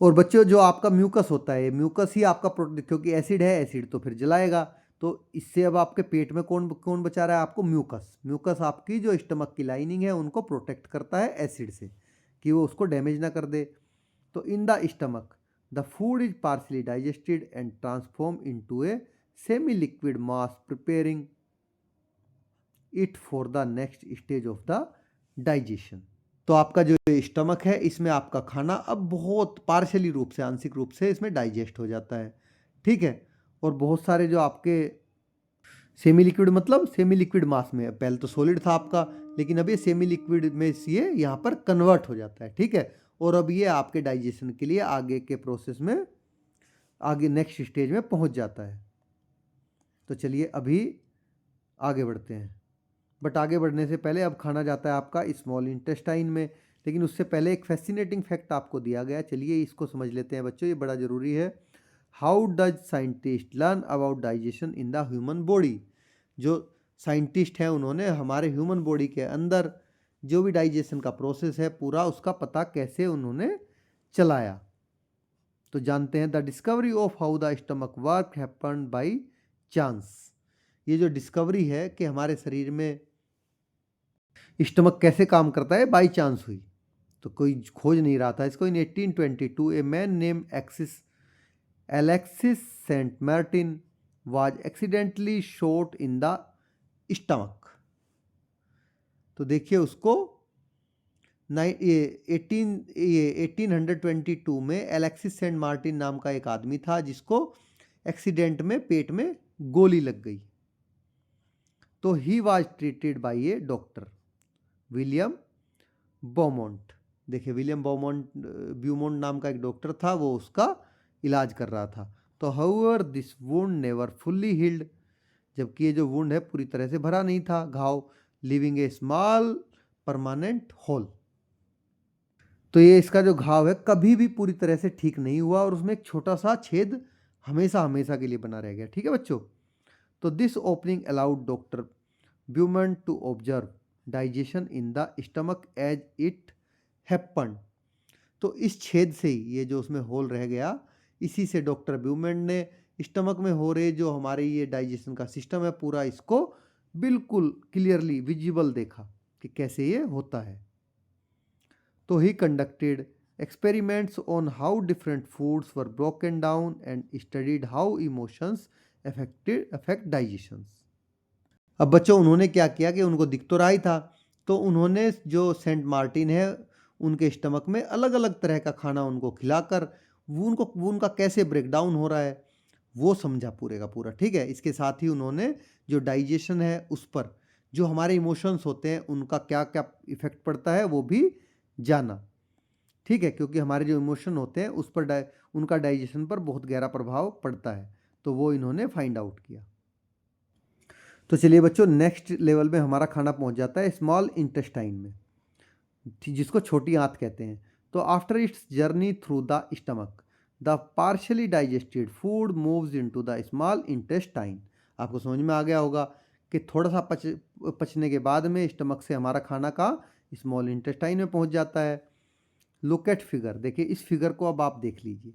और बच्चों, जो आपका म्यूकस होता है, म्यूकस ही आपका क्योंकि एसिड है, एसिड तो फिर जलाएगा, तो इससे अब आपके पेट में कौन कौन बचा रहा है आपको, म्यूकस। म्यूकस आपकी जो स्टमक की लाइनिंग है उनको प्रोटेक्ट करता है एसिड से, कि वो उसको डैमेज ना कर दे। तो in the stomach the food is partially digested and transform into a semi liquid mass preparing it for the next stage of the digestion. तो आपका जो स्टमक है इसमें आपका खाना अब बहुत पार्शियली रूप से, आंशिक रूप से इसमें डाइजेस्ट हो जाता है। ठीक है, और बहुत सारे जो आपके सेमी लिक्विड, मतलब सेमी लिक्विड मास में, पहले तो सॉलिड था आपका, लेकिन अब ये सेमी लिक्विड में ये यहाँ पर कन्वर्ट हो जाता है। ठीक है, और अब ये आपके डाइजेशन के लिए आगे के प्रोसेस में, आगे नेक्स्ट स्टेज में पहुँच जाता है। तो चलिए अभी आगे बढ़ते हैं, बट आगे बढ़ने से पहले अब खाना जाता है आपका स्मॉल इंटेस्टाइन में। लेकिन उससे पहले एक फैसिनेटिंग फैक्ट आपको दिया गया, चलिए इसको समझ लेते हैं बच्चों, ये बड़ा ज़रूरी है। How does scientist learn about digestion in the human body. जो साइंटिस्ट हैं उन्होंने हमारे ह्यूमन बॉडी के अंदर जो भी डाइजेशन का प्रोसेस है पूरा, उसका पता कैसे उन्होंने चलाया। तो जानते हैं, the discovery of how the stomach work happen by chance. ये जो डिस्कवरी है कि हमारे शरीर में स्टमक कैसे काम करता है, बाई चांस हुई। तो कोई खोज नहीं रहा था इसको। In 1822 a man name Alexis Saint Martin was accidentally shot in the stomach. तो देखिए उसको 1822 में एलेक्सिस सेंट मार्टिन नाम का एक आदमी था जिसको एक्सीडेंट में पेट में गोली लग गई। तो he was treated by a doctor William Beaumont. देखिए विलियम ब्यूमोंट नाम का एक डॉक्टर था, वो उसका इलाज कर रहा था। तो however this wound never fully healed, जबकि ये जो वुंड है पूरी तरह से भरा नहीं था, घाव, लिविंग ए स्मॉल परमानेंट होल। तो ये इसका जो घाव है कभी भी पूरी तरह से ठीक नहीं हुआ और उसमें एक छोटा सा छेद हमेशा हमेशा के लिए बना रह गया। ठीक है बच्चों, तो this opening allowed doctor Beaumont to observe digestion in the stomach as it happen. तो इस छेद से ही, ये जो उसमें होल रह गया, इसी से डॉक्टर ब्यूमोंट ने स्टमक में हो रहे जो हमारे ये डाइजेशन का सिस्टम है पूरा, इसको बिल्कुल क्लियरली विजिबल देखा कि कैसे ये होता है। तो ही conducted experiments on how different foods were broken down and studied how emotions affect digestions। अब बच्चों उन्होंने क्या किया कि उनको दिख तो रहा ही था, तो उन्होंने जो सेंट मार्टिन है उनके स्टमक में अलग अलग तरह का खाना उनको खिलाकर वो उनका कैसे ब्रेक डाउन हो रहा है वो समझा पूरे का पूरा। ठीक है, इसके साथ ही उन्होंने जो डाइजेशन है उस पर जो हमारे इमोशंस होते हैं उनका क्या क्या इफेक्ट पड़ता है वो भी जाना। ठीक है, क्योंकि हमारे जो इमोशन होते हैं उस पर उनका डाइजेशन पर बहुत गहरा प्रभाव पड़ता है, तो वो इन्होंने फाइंड आउट किया। तो चलिए बच्चों, नेक्स्ट लेवल में हमारा खाना पहुंच जाता है स्मॉल इंटेस्टाइन में, जिसको छोटी आंत कहते हैं। तो after it's journey through the stomach the partially digested food moves into the small intestine. आपको समझ में आ गया होगा कि थोड़ा सा पचने के बाद में स्टमक से हमारा खाना का स्मॉल इंटेस्टाइन में पहुंच जाता है। लुक एट फिगर, देखिए इस फिगर को अब आप देख लीजिए।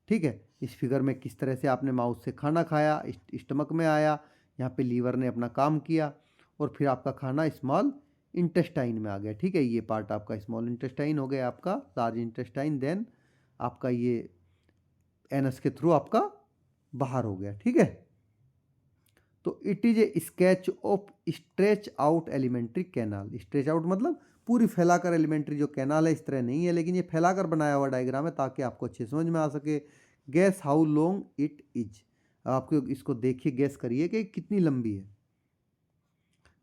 ठीक है, इस फिगर में किस तरह से आपने माउथ से खाना खाया, स्टमक में आया, यहाँ पे लीवर ने अपना काम किया और फिर आपका खाना स्मॉल इंटेस्टाइन में आ गया। ठीक है, ये पार्ट आपका स्मॉल इंटेस्टाइन हो गया, आपका लार्ज इंटेस्टाइन, देन आपका ये एनस के थ्रू आपका बाहर हो गया। ठीक है, तो it is a sketch of stretch out alimentary canal. Stretch out मतलब पूरी फैलाकर एलिमेंट्री जो कैनाल है इस तरह नहीं है, लेकिन ये फैलाकर बनाया हुआ डायग्राम है ताकि आपको अच्छे समझ में आ सके। Guess how long it is, आपको इसको देखिए, गैस करिए कि कितनी लंबी है।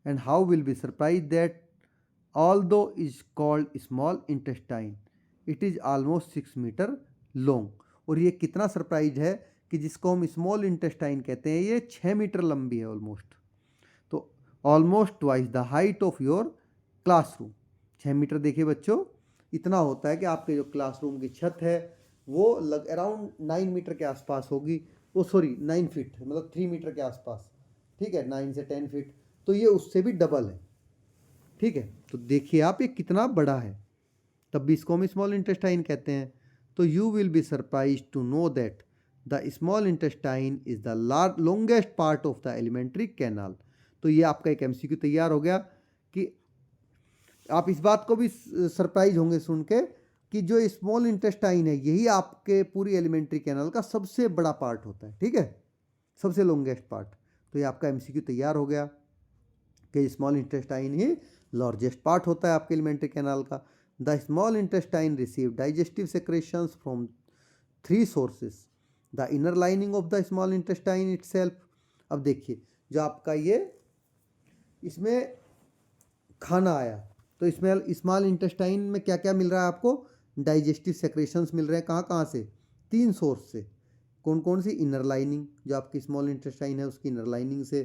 And how will be surprise that although is called small intestine it is almost 6 metre long. और ये कितना सरप्राइज है कि जिसको हम स्मॉल इंटेस्टाइन कहते हैं ये 6 मीटर लंबी है ऑलमोस्ट। तो almost twice the height of your classroom. 6 metre देखिए बच्चों, इतना होता है कि आपके जो क्लासरूम की छत है वो अराउंड 9 मीटर के आसपास होगी। वो सॉरी 9 फीट, मतलब 3 मीटर के आसपास। ठीक है, 9 से 10 फीट, तो ये उससे भी डबल है। ठीक है, तो देखिए आप ये कितना बड़ा है, तब भी इसको हम स्मॉल इंटेस्टाइन कहते हैं। तो you will be surprise to know that the small intestine is the longest part of the alimentary canal. तो ये आपका एक एमसीक्यू तैयार हो गया कि आप इस बात को भी सरप्राइज होंगे सुन के कि जो स्मॉल इंटेस्टाइन है यही आपके पूरी एलिमेंट्री कैनाल का सबसे बड़ा पार्ट होता है। ठीक है, सबसे लॉन्गेस्ट पार्ट। तो ये आपका एमसीक्यू तैयार हो गया कि स्मॉल इंटेस्टाइन ही लार्जेस्ट पार्ट होता है आपके एलिमेंट्री कैनाल का। The small intestine receive digestive secretions from 3 sources, the inner lining of the small intestine itself. अब देखिए जो आपका ये इसमें खाना आया तो इसमें स्मॉल इंटेस्टाइन में क्या क्या मिल रहा है आपको, डाइजेस्टिव सेक्रेशंस मिल रहे हैं। कहाँ कहाँ से, 3 सोर्स से। कौन कौन सी, इनर लाइनिंग, जो आपकी स्मॉल इंटेस्टाइन है उसकी इनर लाइनिंग से,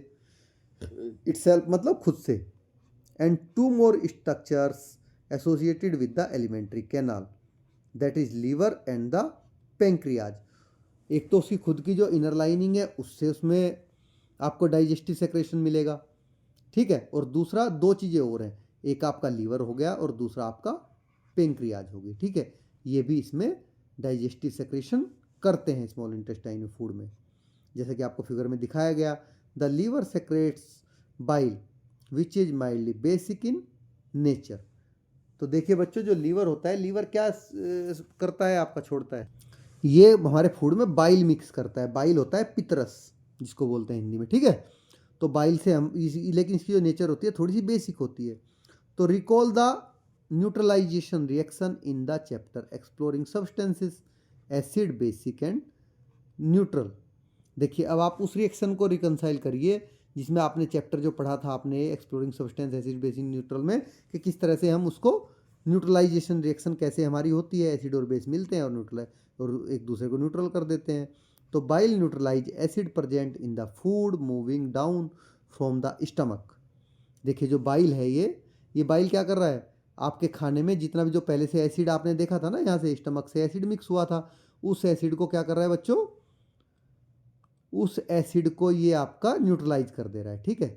इटसेल्फ मतलब खुद से, and 2 more structures associated with the alimentary canal that is liver and the pancreas. एक तो उसकी खुद की जो इनर लाइनिंग है उससे उसमें आपको डाइजेस्टिव सेक्रेशन मिलेगा। ठीक है, और दूसरा 2 चीज़ें और हैं, एक आपका लीवर हो गया और दूसरा आपका पेंक्रियाज हो गई। ठीक है, ये भी इसमें डाइजेस्टिव सेक्रेशन करते हैं स्मॉल इंटेस्टाइन में फूड में, जैसे कि आपको फिगर में दिखाया गया। The liver secretes bile which is mildly basic in nature. तो देखिए बच्चों, जो लीवर होता है, लीवर क्या करता है आपका, छोड़ता है, ये हमारे फूड में बाइल मिक्स करता है। बाइल होता है पितरस जिसको बोलते हैं हिंदी में। ठीक है, तो बाइल से हम लेकिन इसकी जो नेचर होती है थोड़ी सी बेसिक होती है। तो recall the neutralisation reaction in the chapter exploring substances acid basic and neutral. देखिए अब आप उस रिएक्शन को रिकंसाइल करिए जिसमें आपने चैप्टर जो पढ़ा था आपने exploring substance acid basic neutral में, कि किस तरह से हम उसको न्यूट्रलाइजेशन रिएक्शन कैसे हमारी होती है, एसिड और बेस मिलते हैं और न्यूट्रल और एक दूसरे को न्यूट्रल कर देते हैं। तो bile neutralise acid present in the food moving down from the stomach. देखिए जो बाइल है ये बाइल क्या कर रहा है, आपके खाने में जितना भी जो पहले से एसिड आपने देखा था ना, यहाँ से स्टमक से एसिड मिक्स हुआ था, उस एसिड को क्या कर रहा है बच्चों, उस एसिड को ये आपका न्यूट्रलाइज कर दे रहा है। ठीक है,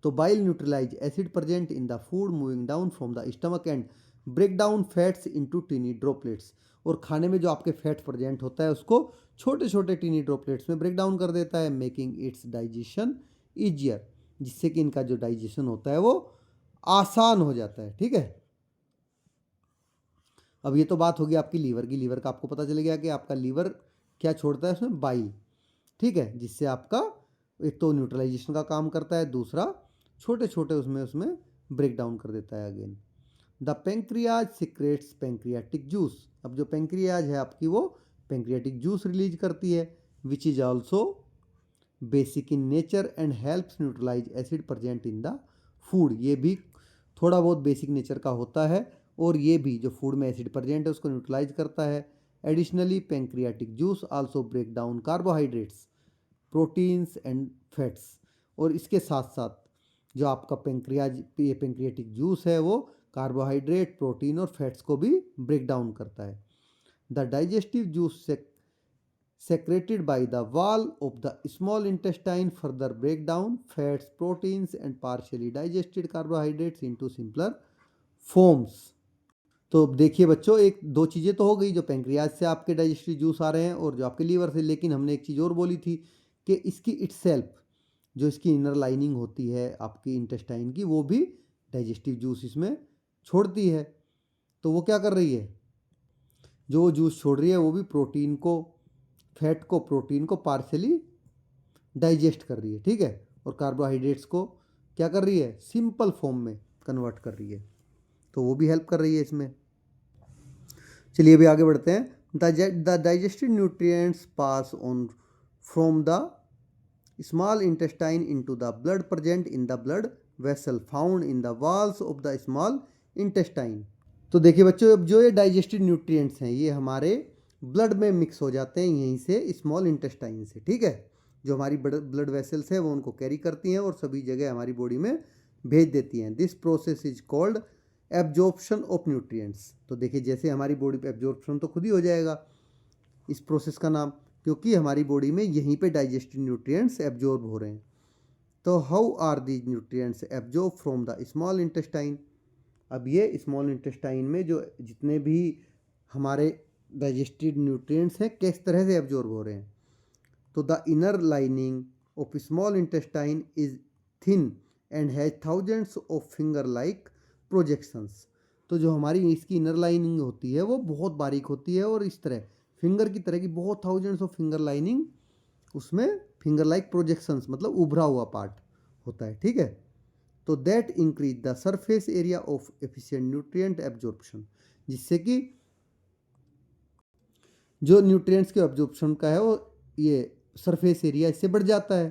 तो bile neutralise acid present in the food moving down from the stomach and break down fats into tiny droplets, और खाने में जो आपके फैट प्रेजेंट होता है उसको छोटे छोटे टीनी ड्रॉपलेट्स में ब्रेक डाउन कर देता है, मेकिंग इट्स डाइजेशन ईजियर, जिससे कि इनका जो डाइजेशन होता है वो आसान हो जाता है। ठीक है, अब ये तो बात होगी आपकी लीवर की। लीवर का आपको पता चल गया कि आपका लीवर क्या छोड़ता है उसमें, बाइल। ठीक है, जिससे आपका एक तो न्यूट्रलाइजेशन का काम करता है, दूसरा छोटे छोटे उसमें ब्रेक डाउन कर देता है again. The pancreas secretes pancreatic juice, अब जो पेंक्रियाज है आपकी वो पेंक्रियाटिक जूस रिलीज करती है, which is also basic in nature and helps neutralise acid present in the food. ये भी थोड़ा बहुत बेसिक नेचर का होता है और ये भी जो फूड में एसिड प्रेजेंट है उसको न्यूट्रलाइज करता है। Additionally pancreatic juice also break down carbohydrates, proteins and fats, और इसके साथ साथ जो आपका पेंक्रियाटिक जूस है वो कार्बोहाइड्रेट, प्रोटीन और फैट्स को भी ब्रेक डाउन करता है। The digestive juice secreted by the wall of the small intestine further break down fats, proteins and partially digested carbohydrates into simpler forms। तो देखिए बच्चों, एक दो चीज़ें तो हो गई, जो पेंक्रियाज से आपके डाइजेस्टिव जूस आ रहे हैं और जो आपके लीवर से, लेकिन हमने एक चीज़ और बोली थी कि इसकी इटसेल्फ, जो इसकी इनर लाइनिंग होती है आपकी इंटेस्टाइन की, वो भी डाइजेस्टिव जूस इसमें छोड़ती है। तो वो क्या कर रही है, जो वो जूस छोड़ रही है वो भी प्रोटीन को, फैट को, प्रोटीन को पार्शली डाइजेस्ट कर रही है। ठीक है, और कार्बोहाइड्रेट्स को क्या कर रही है, सिंपल फॉर्म में कन्वर्ट कर रही है, तो वो भी हेल्प कर रही है इसमें। चलिए अभी आगे बढ़ते हैं। The digested nutrients pass on from the small intestine into the blood present in the blood vessel found in the walls of the small intestine. तो देखिए बच्चों, अब जो ये डाइजेस्टेड न्यूट्रिएंट्स हैं ये हमारे ब्लड में मिक्स हो जाते हैं यहीं से, स्मॉल इंटेस्टाइन से। ठीक है, जो हमारी ब्लड वेसल्स है वो उनको कैरी करती हैं और सभी जगह हमारी बॉडी में भेज देती हैं। This process is called absorption of nutrients. तो देखिए, जैसे हमारी बॉडी पे एब्जॉर्प्शन तो खुद ही हो जाएगा इस प्रोसेस का नाम, क्योंकि हमारी बॉडी में यहीं पे डाइजेस्टेड न्यूट्रिएंट्स एब्जॉर्ब हो रहे हैं। तो how are these nutrients absorb from the small intestine. अब ये स्मॉल इंटेस्टाइन में जो जितने भी हमारे डाइजेस्टेड न्यूट्रिएंट्स हैं किस तरह से एब्जॉर्ब हो रहे हैं। तो the inner lining of small intestine is thin and has thousands of finger like projections. तो जो हमारी इसकी इनर लाइनिंग होती है वो बहुत बारीक होती है और इस तरह फिंगर की तरह की बहुत थाउजेंड्स ऑफ फिंगर लाइनिंग, उसमें फिंगर लाइक प्रोजेक्शंस मतलब उभरा हुआ पार्ट होता है। ठीक है, तो that increase the surface area of efficient nutrient absorption, जिससे कि जो न्यूट्रिएंट्स के एब्जॉर्प्शन का है वो ये सरफेस एरिया इससे बढ़ जाता है।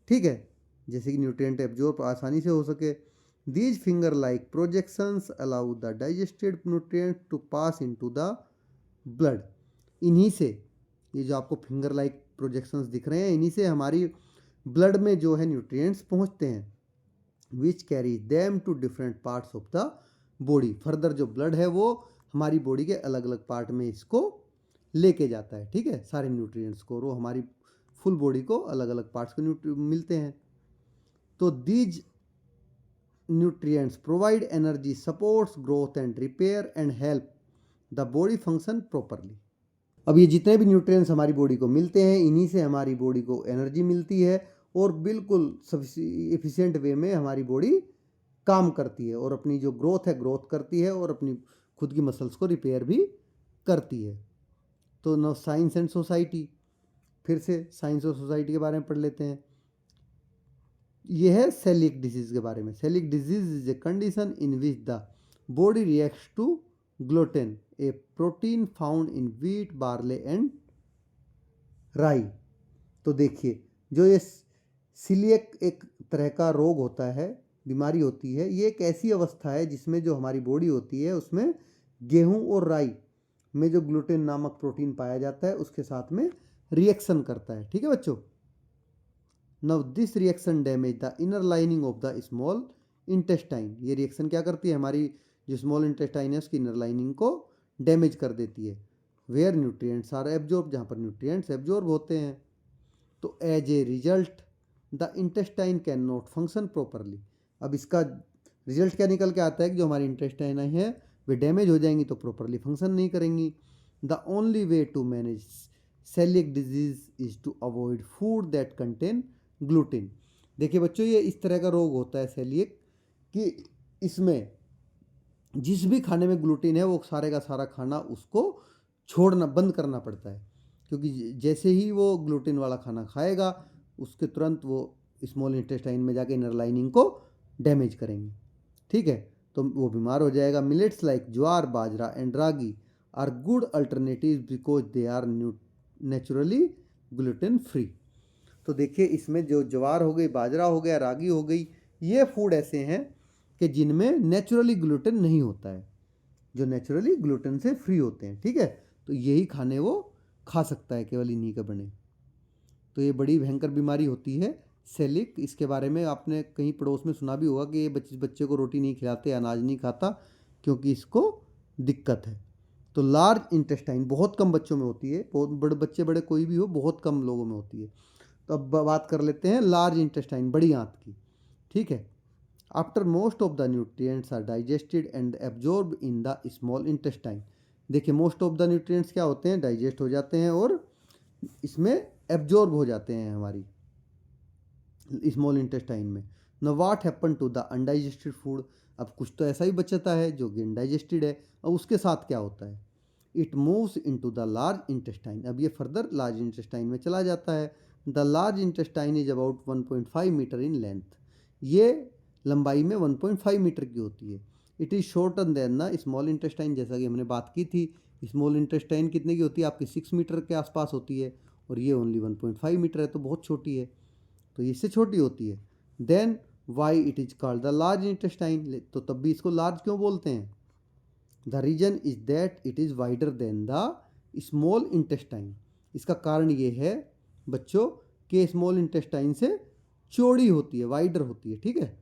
ठीक है, जैसे कि न्यूट्रिएंट एब्जॉर्ब आसानी से हो सके। These finger like projections allow the digested nutrient to pass into the blood. इन्हीं से, ये जो आपको फिंगर लाइक प्रोजेक्शंस दिख रहे हैं, इन्हीं से हमारी ब्लड में जो है न्यूट्रिएंट्स पहुंचते हैं, which carry them to different parts of the body. Further जो ब्लड है वो हमारी बॉडी के अलग अलग पार्ट में इसको लेके जाता है। ठीक है, सारे न्यूट्रिएंट्स को, और वो हमारी फुल बॉडी को अलग अलग पार्ट्स को मिलते हैं। तो these nutrients provide energy, supports growth and repair and help the body function properly. अब ये जितने भी न्यूट्रिएंट्स हमारी बॉडी को मिलते हैं, इन्हीं से हमारी बॉडी को एनर्जी मिलती है और बिल्कुल एफिशिएंट वे में हमारी बॉडी काम करती है और अपनी जो ग्रोथ है ग्रोथ करती है और अपनी खुद की मसल्स को रिपेयर भी करती है। तो नो साइंस एंड सोसाइटी, फिर से साइंस और सोसाइटी के बारे में पढ़ लेते हैं। यह है सेलिक डिजीज के बारे में। Coeliac disease is a condition in which the body reacts to gluten, a protein found in wheat, barley and rye. तो देखिए, जो ये सीलिएक एक तरह का रोग होता है, बीमारी होती है, ये एक ऐसी अवस्था है जिसमें जो हमारी बॉडी होती है उसमें गेहूं और राई में जो ग्लूटेन नामक प्रोटीन पाया जाता है उसके साथ में रिएक्शन करता है। ठीक है बच्चों, now this reaction damage the inner lining of the small intestine. ये रिएक्शन क्या करती है, हमारी जो स्मॉल इंटेस्टाइन है उसकी इनर लाइनिंग को डैमेज कर देती है। वेयर न्यूट्रिएंट्स आर एब्जॉर्ब, जहाँ पर न्यूट्रिएंट्स एब्जॉर्ब होते हैं। तो as a result the intestine can not function properly. अब इसका रिजल्ट क्या निकल के आता है कि जो हमारी इंटेस्टाइन है वे डैमेज हो जाएंगी तो प्रॉपरली फंक्शन नहीं करेंगी। The only way to manage coeliac disease is to avoid food that contain gluten. देखिए बच्चों, ये इस तरह का रोग होता है सेलिएक, कि इसमें जिस भी खाने में ग्लूटेन है वो सारे का सारा खाना उसको छोड़ना बंद करना पड़ता है, क्योंकि जैसे ही वो ग्लूटेन वाला खाना खाएगा उसके तुरंत वो स्मॉल इंटेस्टाइन में जाके इनर लाइनिंग को डैमेज करेंगे। ठीक है, तो वो बीमार हो जाएगा। Millets like jowar, bajra and ragi are good alternative because they are naturally gluten free. तो देखिए इसमें जो ज्वार हो गई, बाजरा हो गया, रागी हो गई, ये फूड ऐसे हैं कि जिनमें नेचुरली ग्लूटेन नहीं होता है, जो नेचुरली ग्लूटेन से फ्री होते हैं। ठीक है, तो यही खाने वो खा सकता है केवल इन्हीं का बने। तो ये बड़ी भयंकर बीमारी होती है सेलिक। इसके बारे में आपने कहीं पड़ोस में सुना भी होगा कि ये बच्चे को रोटी नहीं खिलाते, अनाज नहीं खाता, क्योंकि इसको दिक्कत है। तो लार्ज इंटेस्टाइन बहुत कम बच्चों में होती है, बहुत बड़े बच्चे बड़े कोई भी हो, बहुत कम लोगों में होती है। तो अब बात कर लेते हैं लार्ज इंटेस्टाइन, बड़ी आंत की। ठीक है, after most of the nutrients are digested and absorb in the small intestine. देखिए मोस्ट ऑफ द न्यूट्रिएंट्स क्या होते हैं, डाइजेस्ट हो जाते हैं और इसमें एब्जॉर्ब हो जाते हैं हमारी स्मॉल इंटेस्टाइन में। Now what happen to the undigested food. अब कुछ तो ऐसा ही बचता है जो कि अनडाइजेस्टेड है, अब उसके साथ क्या होता है, it moves into the large intestine. अब ये फर्दर लार्ज इंटेस्टाइन में चला जाता है। The large intestine is about 1.5 metre in length. ये लंबाई में 1.5 मीटर की होती है। It is shorter than the small intestine, जैसा कि हमने बात की थी। स्मॉल इंटेस्टाइन कितने की होती है, आपकी 6 मीटर के आसपास होती है, और ये ओनली 1.5 मीटर है, तो बहुत छोटी है, तो इससे छोटी होती है। Then why it is called the large intestine, तो तब भी इसको लार्ज क्यों बोलते हैं। The reason is that it is wider than the small intestine. इसका कारण ये है बच्चों कि स्मॉल इंटेस्टाइन से चौड़ी होती है, वाइडर होती है। ठीक है,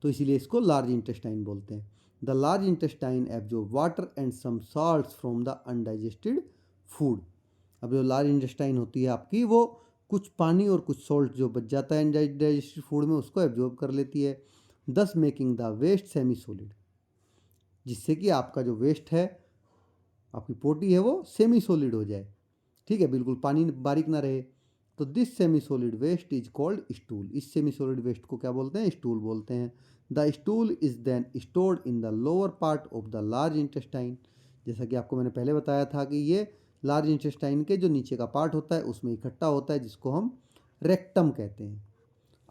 तो इसीलिए इसको लार्ज इंटेस्टाइन बोलते हैं। The large intestine absorb water and some salts from the undigested food. अब जो लार्ज इंटेस्टाइन होती है आपकी, वो कुछ पानी और कुछ सॉल्ट जो बच जाता है अनडाइजेस्टेड फूड में, उसको एब्जॉर्ब कर लेती है, thus making the waste semi solid, जिससे कि आपका जो वेस्ट है, आपकी पोटी है, वो सेमी सॉलिड हो जाए। ठीक है, बिल्कुल पानी बारीक ना रहे। तो this semi solid waste is called stool. इस सेमी सॉलिड वेस्ट को क्या बोलते हैं, स्टूल बोलते हैं। The stool is then stored in the lower part of the large intestine. जैसा कि आपको मैंने पहले बताया था कि ये लार्ज इंटेस्टाइन के जो नीचे का पार्ट होता है उसमें इकट्ठा होता है, जिसको हम रेक्टम कहते हैं।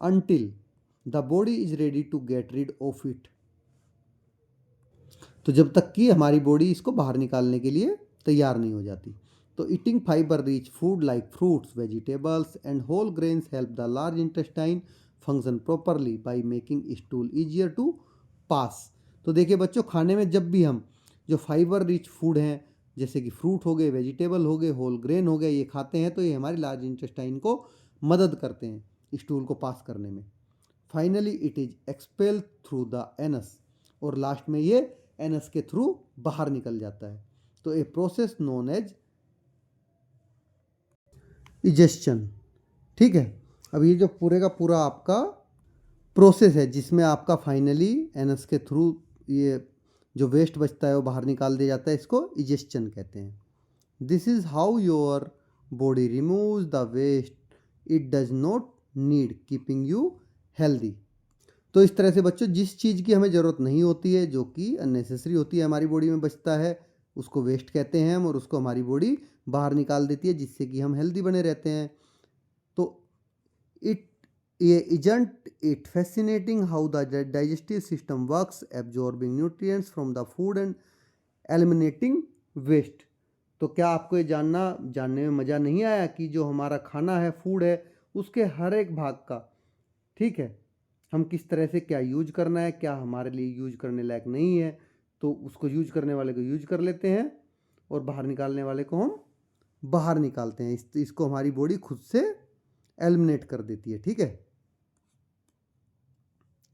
Until the body is ready to get rid of it. तो जब तक कि हमारी बॉडी इसको बाहर निकालने के लिए तैयार नहीं हो जाती। तो eating fibre rich food like fruits, vegetables and whole grains help the large intestine function properly by making stool easier to pass. तो देखिए बच्चों, खाने में जब भी हम जो फाइबर रिच फूड हैं, जैसे कि फ्रूट हो गए, वेजिटेबल हो गए, होल ग्रेन हो गए, ये खाते हैं, तो ये हमारी लार्ज इंटेस्टाइन को मदद करते हैं स्टूल को पास करने में। Finally it is expel through the anus, और लास्ट में ये एनस के थ्रू बाहर निकल जाता है। तो ए प्रोसेस नोन एज इजेस्चन। ठीक है, अब ये जो पूरे का पूरा आपका प्रोसेस है, जिसमें आपका फाइनली एनस के थ्रू ये जो वेस्ट बचता है वो बाहर निकाल दिया जाता है, इसको इजेस्चन कहते हैं। This is how your body removes the waste it does not need, keeping you healthy. तो इस तरह से बच्चों, जिस चीज़ की हमें ज़रूरत नहीं होती है, जो कि अननेसेसरी होती है, हमारी बॉडी में बचता है, उसको वेस्ट कहते हैं हम, और उसको हमारी बॉडी बाहर निकाल देती है, जिससे कि हम हेल्दी बने रहते हैं। तो isn't it fascinating how the digestive system works, absorbing nutrients from the food and eliminating waste. तो क्या आपको ये जानने में मज़ा नहीं आया कि जो हमारा खाना है, फूड है, उसके हर एक भाग का, ठीक है, हम किस तरह से क्या यूज करना है, क्या हमारे लिए यूज करने लायक नहीं है, तो उसको यूज करने वाले को यूज कर लेते हैं और बाहर निकालने वाले को हम बाहर निकालते हैं। इसको हमारी बॉडी खुद से एलिमिनेट कर देती है। ठीक है,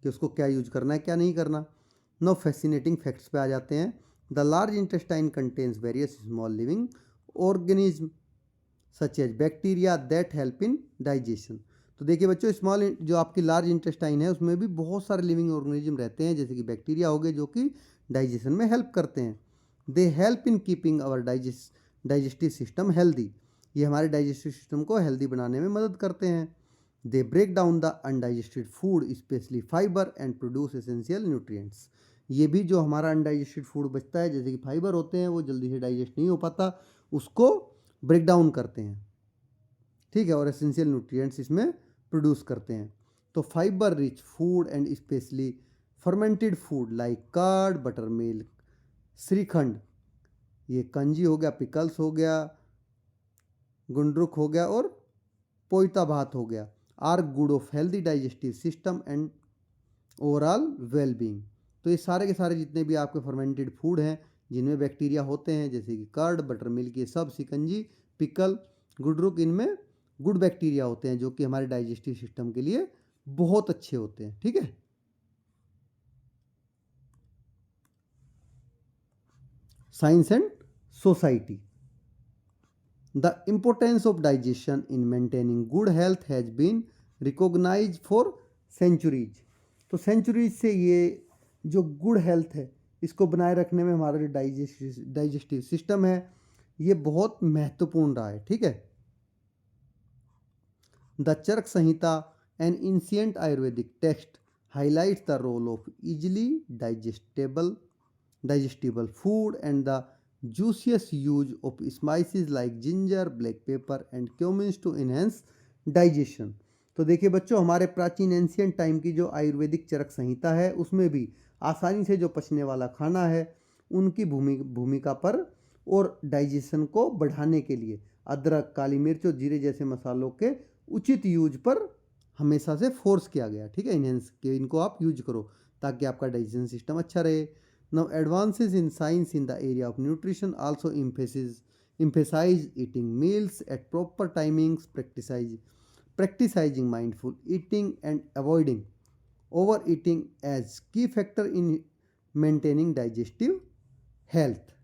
कि उसको क्या यूज करना है, क्या नहीं करना। नो फैसिनेटिंग फैक्ट्स पे आ जाते हैं। The large intestine contains various small living organism such as bacteria that help in digestion. तो देखिए बच्चों, जो आपकी लार्ज इंटेस्टाइन है उसमें भी बहुत सारे लिविंग ऑर्गेनिज्म रहते हैं, जैसे कि बैक्टीरिया हो गए जो कि डाइजेशन में हेल्प करते हैं। They help in keeping our digestive system healthy, ये हमारे डाइजेस्टिव सिस्टम को हेल्दी बनाने में मदद करते हैं। They break down the undigested food specially fibre and produce essential nutrients, ये भी जो हमारा अनडाइजेस्टेड फूड बचता है जैसे कि फाइबर होते हैं वो जल्दी से डाइजेस्ट नहीं हो पाता, उसको ब्रेक डाउन करते हैं, ठीक है, और एसेंशियल न्यूट्रिएंट्स इसमें प्रोड्यूस करते हैं। तो fibre rich food and specially fermented food like curd, buttermilk, shrikhand, ये कंजी हो गया, पिकल्स हो गया, गुंडरुक हो गया और पोइता भात हो गया, are good of healthy digestive system and overall wellbeing. तो ये सारे के सारे जितने भी आपके फर्मेंटेड फूड हैं जिनमें बैक्टीरिया होते हैं जैसे कि कर्ड, बटर मिल्क, ये सब, शिकंजी, पिकल, गुडरुक, इनमें गुड बैक्टीरिया होते हैं जो कि हमारे डाइजेस्टिव सिस्टम के लिए बहुत अच्छे होते हैं, ठीक है। Science and society. The importance of digestion in maintaining good health has been recognized for centuries। तो सेंचुरीज से ये जो गुड हेल्थ है इसको बनाए रखने में हमारा जो डाइजेस्टिव सिस्टम है ये बहुत महत्वपूर्ण रहा है, ठीक है। The Charaka Samhita, an ancient ayurvedic text, highlights the role of easily digestible food and the judicious use of spices like ginger, black pepper and cumin to enhance digestion। तो देखिए बच्चों, हमारे प्राचीन एंशियंट टाइम की जो आयुर्वेदिक चरक संहिता है उसमें भी आसानी से जो पचने वाला खाना है उनकी भूमिका पर और डाइजेशन को बढ़ाने के लिए अदरक, काली मिर्च और जीरे जैसे मसालों के उचित यूज पर हमेशा से फोर्स किया गया, ठीक है, इनहेंस के इनको आप यूज करो ताकि आपका डाइजेशन सिस्टम अच्छा रहे। Now advances in science in the area of nutrition also emphasize eating meals at proper timings, practicing mindful eating and avoiding overeating as key factor in maintaining digestive health।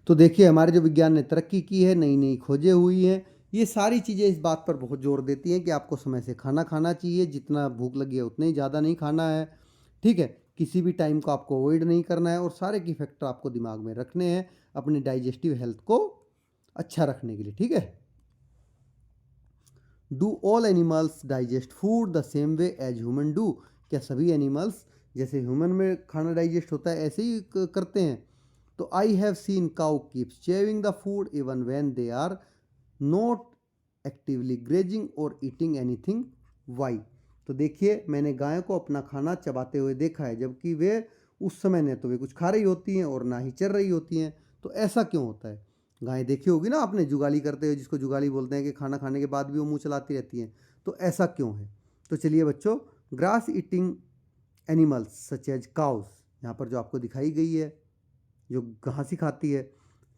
तो देखिए हमारे जो विज्ञान ने तरक्की की है, नई नई खोजें हुई हैं, ये सारी चीज़ें इस बात पर बहुत जोर देती हैं कि आपको समय से खाना खाना चाहिए, जितना भूख लगी है उतना ही ज़्यादा नहीं खाना है, ठीक है, किसी भी टाइम को आपको अवॉइड नहीं करना है और सारे की फैक्टर आपको दिमाग में रखने हैं अपने डाइजेस्टिव हेल्थ को अच्छा रखने के लिए, ठीक है। Do all animals digest food the same way as human do, क्या सभी एनिमल्स जैसे ह्यूमन में खाना डाइजेस्ट होता है ऐसे ही करते हैं? तो I have seen cow keeps chewing the food even when they are not actively grazing और ईटिंग एनीथिंग, वाई। तो देखिए मैंने गायों को अपना खाना चबाते हुए देखा है जबकि वे उस समय न तो वे कुछ खा रही होती हैं और ना ही चर रही होती हैं। तो ऐसा क्यों होता है? गायें देखी होगी ना आपने जुगाली करते हुए, जिसको जुगाली बोलते हैं कि खाना खाने के बाद भी वो मुंह चलाती रहती हैं। तो ऐसा क्यों है? तो चलिए बच्चों, grass eating animals such as cows, यहाँ पर जो आपको दिखाई गई है जो घास ही खाती है,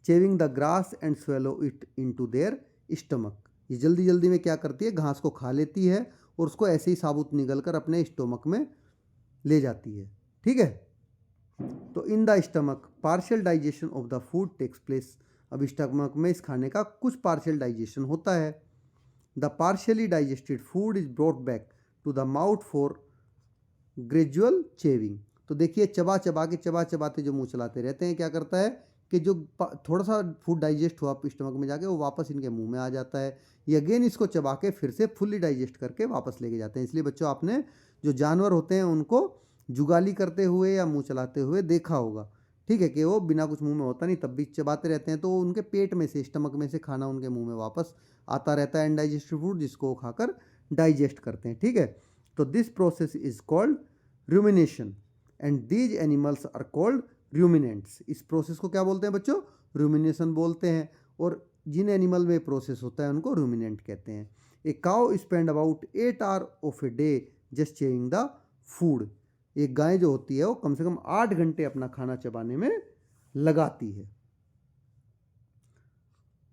chewing the grass and swallow it into their stomach, ये जल्दी जल्दी में क्या करती है, घास को खा लेती है और उसको ऐसे ही साबुत निगल कर अपने स्टोमक में ले जाती है, ठीक है। तो in the stomach partial digestion of the food takes place, अब स्टमक में इस खाने का कुछ पार्शियल डाइजेशन होता है। The partially digested food is brought back to the mouth for gradual chewing. तो देखिए चबा चबाते जो मुंह चलाते रहते हैं, क्या करता है कि जो थोड़ा सा फूड डाइजेस्ट हुआ स्टमक में जाके वो वापस इनके मुंह में आ जाता है, ये अगेन इसको चबा के फिर से फुल्ली डाइजेस्ट करके वापस लेके जाते हैं। इसलिए बच्चों आपने जो जानवर होते हैं उनको जुगाली करते हुए या मुंह चलाते हुए देखा होगा, ठीक है, कि वो बिना कुछ मुंह में होता नहीं तब भी चबाते रहते हैं, तो उनके पेट में से, स्टमक में से खाना उनके मुंह में वापस आता रहता है अनडाइजेस्टेड फूड, जिसको वो खाकर डाइजेस्ट करते हैं, ठीक है। तो this process is called rumination and these animals are called ruminants. इस प्रोसेस को क्या बोलते हैं बच्चों? रूमिनेशन बोलते हैं। और जिन एनिमल में प्रोसेस होता है उनको रूमिनेंट कहते हैं। A cow spend about 8 hour of a day just chewing the food, एक गाय जो होती है वो कम से कम 8 घंटे अपना खाना चबाने में लगाती है।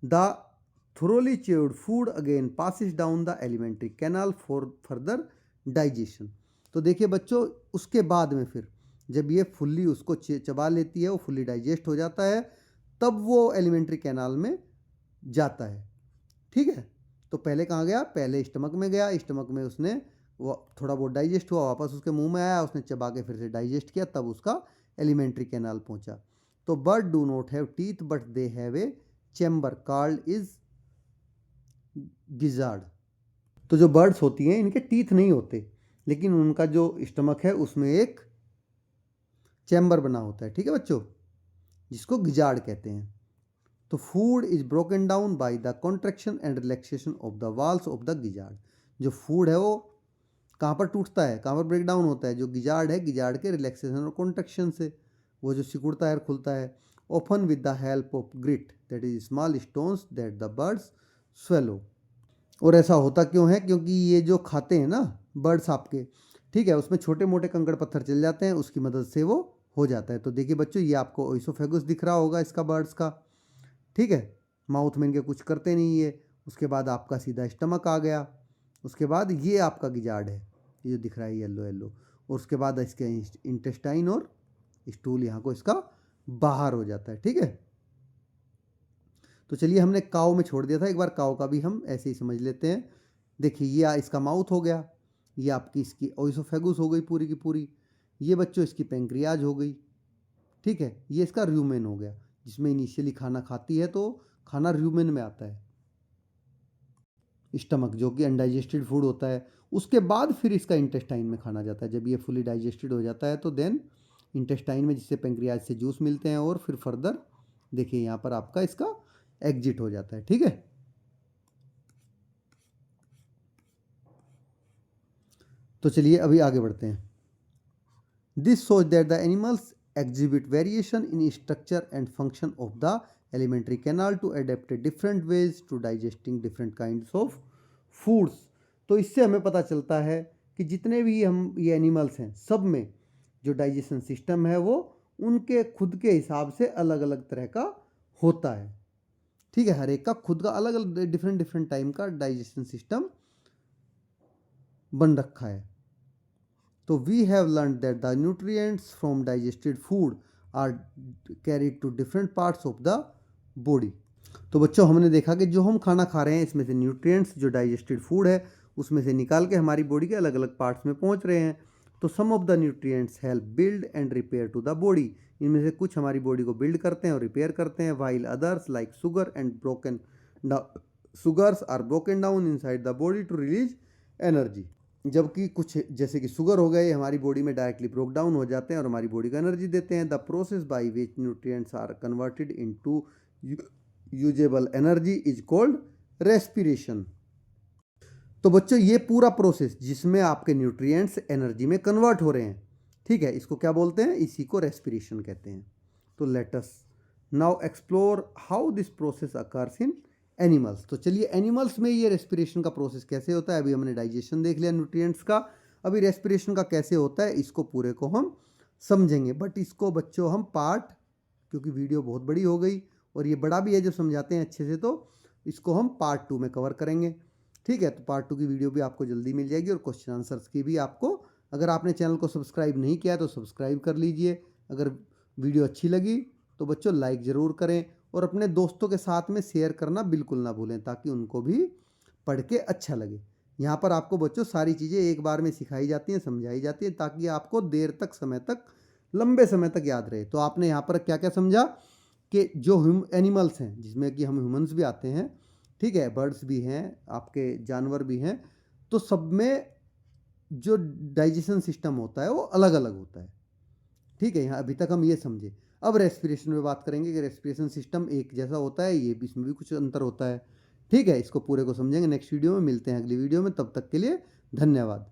The thoroughly chewed food again passes down the alimentary canal for further digestion। तो देखिए बच्चों, उसके बाद में फिर जब ये फुल्ली उसको चबा लेती है, वो फुल्ली डाइजेस्ट हो जाता है, तब वो एलिमेंट्री कैनाल में जाता है, ठीक है। तो पहले कहाँ गया? पहले स्टमक में गया, स्टमक में उसने वो थोड़ा बहुत डाइजेस्ट हुआ, वापस उसके मुंह में आया, उसने चबा के फिर से डाइजेस्ट किया, तब उसका एलिमेंट्री कैनाल पहुंचा। तो bird do not have teeth but they have a chamber called is gizzard. तो जो बर्ड्स होती हैं इनके टीथ नहीं होते, लेकिन उनका जो स्टमक है उसमें एक चैम्बर बना होता है, ठीक है बच्चों, जिसको गिजार्ड कहते हैं। तो food is broken down by the contraction and relaxation of the walls of the gizzard. जो फूड है वो कहाँ पर टूटता है, कहाँ पर ब्रेक डाउन होता है, जो गिजार्ड है, गिजार्ड के रिलैक्सेशन और कॉन्ट्रैक्शन से वो जो सिकुड़ता है और खुलता है। Open with the help of grit that is small stones that the birds swallow. और ऐसा होता क्यों है, क्योंकि ये जो खाते हैं ना बर्ड्स आपके, ठीक है, उसमें छोटे मोटे कंकड़ पत्थर चल जाते हैं, उसकी मदद से वो हो जाता है। तो देखिए बच्चों, ये आपको ओइसोफेगस दिख रहा होगा इसका, बर्ड्स का, ठीक है, माउथ में इनके कुछ करते नहीं है। उसके बाद आपका सीधा स्टमक आ गया, उसके बाद ये आपका गिजार्ड है, ये जो दिख रहा है येलो येलो, और उसके बाद इसके इंटेस्टाइन और स्टूल यहाँ को इसका बाहर हो जाता है, ठीक है। तो चलिए, हमने काऊ में छोड़ दिया था, एक बार काऊ का भी हम ऐसे ही समझ लेते हैं। देखिए ये इसका माउथ हो गया, ये आपकी इसकी ओइसोफेगस हो गई पूरी की पूरी, ये बच्चों इसकी पेंक्रियाज हो गई, ठीक है, ये इसका रूमेन हो गया, जिसमें इनिशियली खाना खाती है तो खाना रूमेन में आता है, स्टमक जो कि अनडाइजेस्टेड फूड होता है। उसके बाद फिर इसका इंटेस्टाइन में खाना जाता है। जब ये फुली डाइजेस्टेड हो जाता है तो देन इंटेस्टाइन में, जिससे पेंक्रियाज से जूस मिलते हैं, और फिर फर्दर देखिए यहाँ पर आपका इसका एग्जिट हो जाता है, ठीक है। तो चलिए अभी आगे बढ़ते हैं। This shows that the animals exhibit variation in structure and function of the alimentary canal to adapt different ways to digesting different kinds of foods। तो इससे हमें पता चलता है कि जितने भी हम ये एनिमल्स हैं, सब में जो डाइजेशन सिस्टम है वो उनके खुद के हिसाब से अलग अलग तरह का होता है, ठीक है। हर एक का खुद का अलग अलग डिफरेंट डिफरेंट टाइम का डाइजेशन सिस्टम बन रखा है। तो we have learn that the nutrients from digested food are carried to different parts of the body. तो बच्चों, हमने देखा कि जो हम खाना खा रहे हैं इसमें से न्यूट्रिएंट्स जो डाइजेस्टेड फूड है उसमें से निकाल के हमारी बॉडी के अलग अलग पार्ट्स में पहुंच रहे हैं। तो some of the nutrients help build and repair to the body. इनमें से कुछ हमारी बॉडी को बिल्ड करते हैं और रिपेयर करते हैं। While others like sugar and broken sugars are broken down inside the body to release energy. जबकि कुछ जैसे कि शुगर हो गए हमारी बॉडी में डायरेक्टली ब्रोक डाउन हो जाते हैं और हमारी बॉडी को एनर्जी देते हैं। The process by which nutrients are converted into usable energy is called respiration. तो बच्चों, ये पूरा प्रोसेस जिसमें आपके न्यूट्रिएंट्स एनर्जी में कन्वर्ट हो रहे हैं, ठीक है, इसको क्या बोलते हैं, इसी को रेस्पिरेशन कहते हैं। तो let us now explore how this process occurs in animals. तो चलिए, एनिमल्स में ये रेस्पिरेशन का प्रोसेस कैसे होता है। अभी हमने डाइजेशन देख लिया न्यूट्रिएंट्स का, अभी रेस्पिरेशन का कैसे होता है इसको पूरे को हम समझेंगे। बट इसको बच्चों हम पार्ट, क्योंकि वीडियो बहुत बड़ी हो गई और ये बड़ा भी है जब समझाते हैं अच्छे से, तो इसको हम पार्ट 2 में कवर करेंगे, ठीक है। तो पार्ट 2 की वीडियो भी आपको जल्दी मिल जाएगी और क्वेश्चन आंसर्स की भी आपको, अगर आपने चैनल को सब्सक्राइब नहीं किया तो सब्सक्राइब कर लीजिए। अगर वीडियो अच्छी लगी तो बच्चों लाइक ज़रूर करें और अपने दोस्तों के साथ में शेयर करना बिल्कुल ना भूलें, ताकि उनको भी पढ़ के अच्छा लगे। यहाँ पर आपको बच्चों सारी चीज़ें एक बार में सिखाई जाती हैं, समझाई जाती हैं, ताकि आपको देर तक, समय तक, लंबे समय तक याद रहे। तो आपने यहाँ पर क्या क्या समझा कि जो एनिमल्स हैं, जिसमें कि हम ह्यूमंस भी आते हैं, ठीक है, बर्ड्स भी हैं, आपके जानवर भी हैं, तो सब में जो डाइजेशन सिस्टम होता है वो अलग अलग होता है, ठीक है। यहाँ अभी तक हम ये समझे। अब रेस्पिरेशन में बात करेंगे कि रेस्पिरेशन सिस्टम एक जैसा होता है, ये भी, इसमें भी कुछ अंतर होता है, ठीक है। इसको पूरे को समझेंगे नेक्स्ट वीडियो में। मिलते हैं अगली वीडियो में, तब तक के लिए धन्यवाद।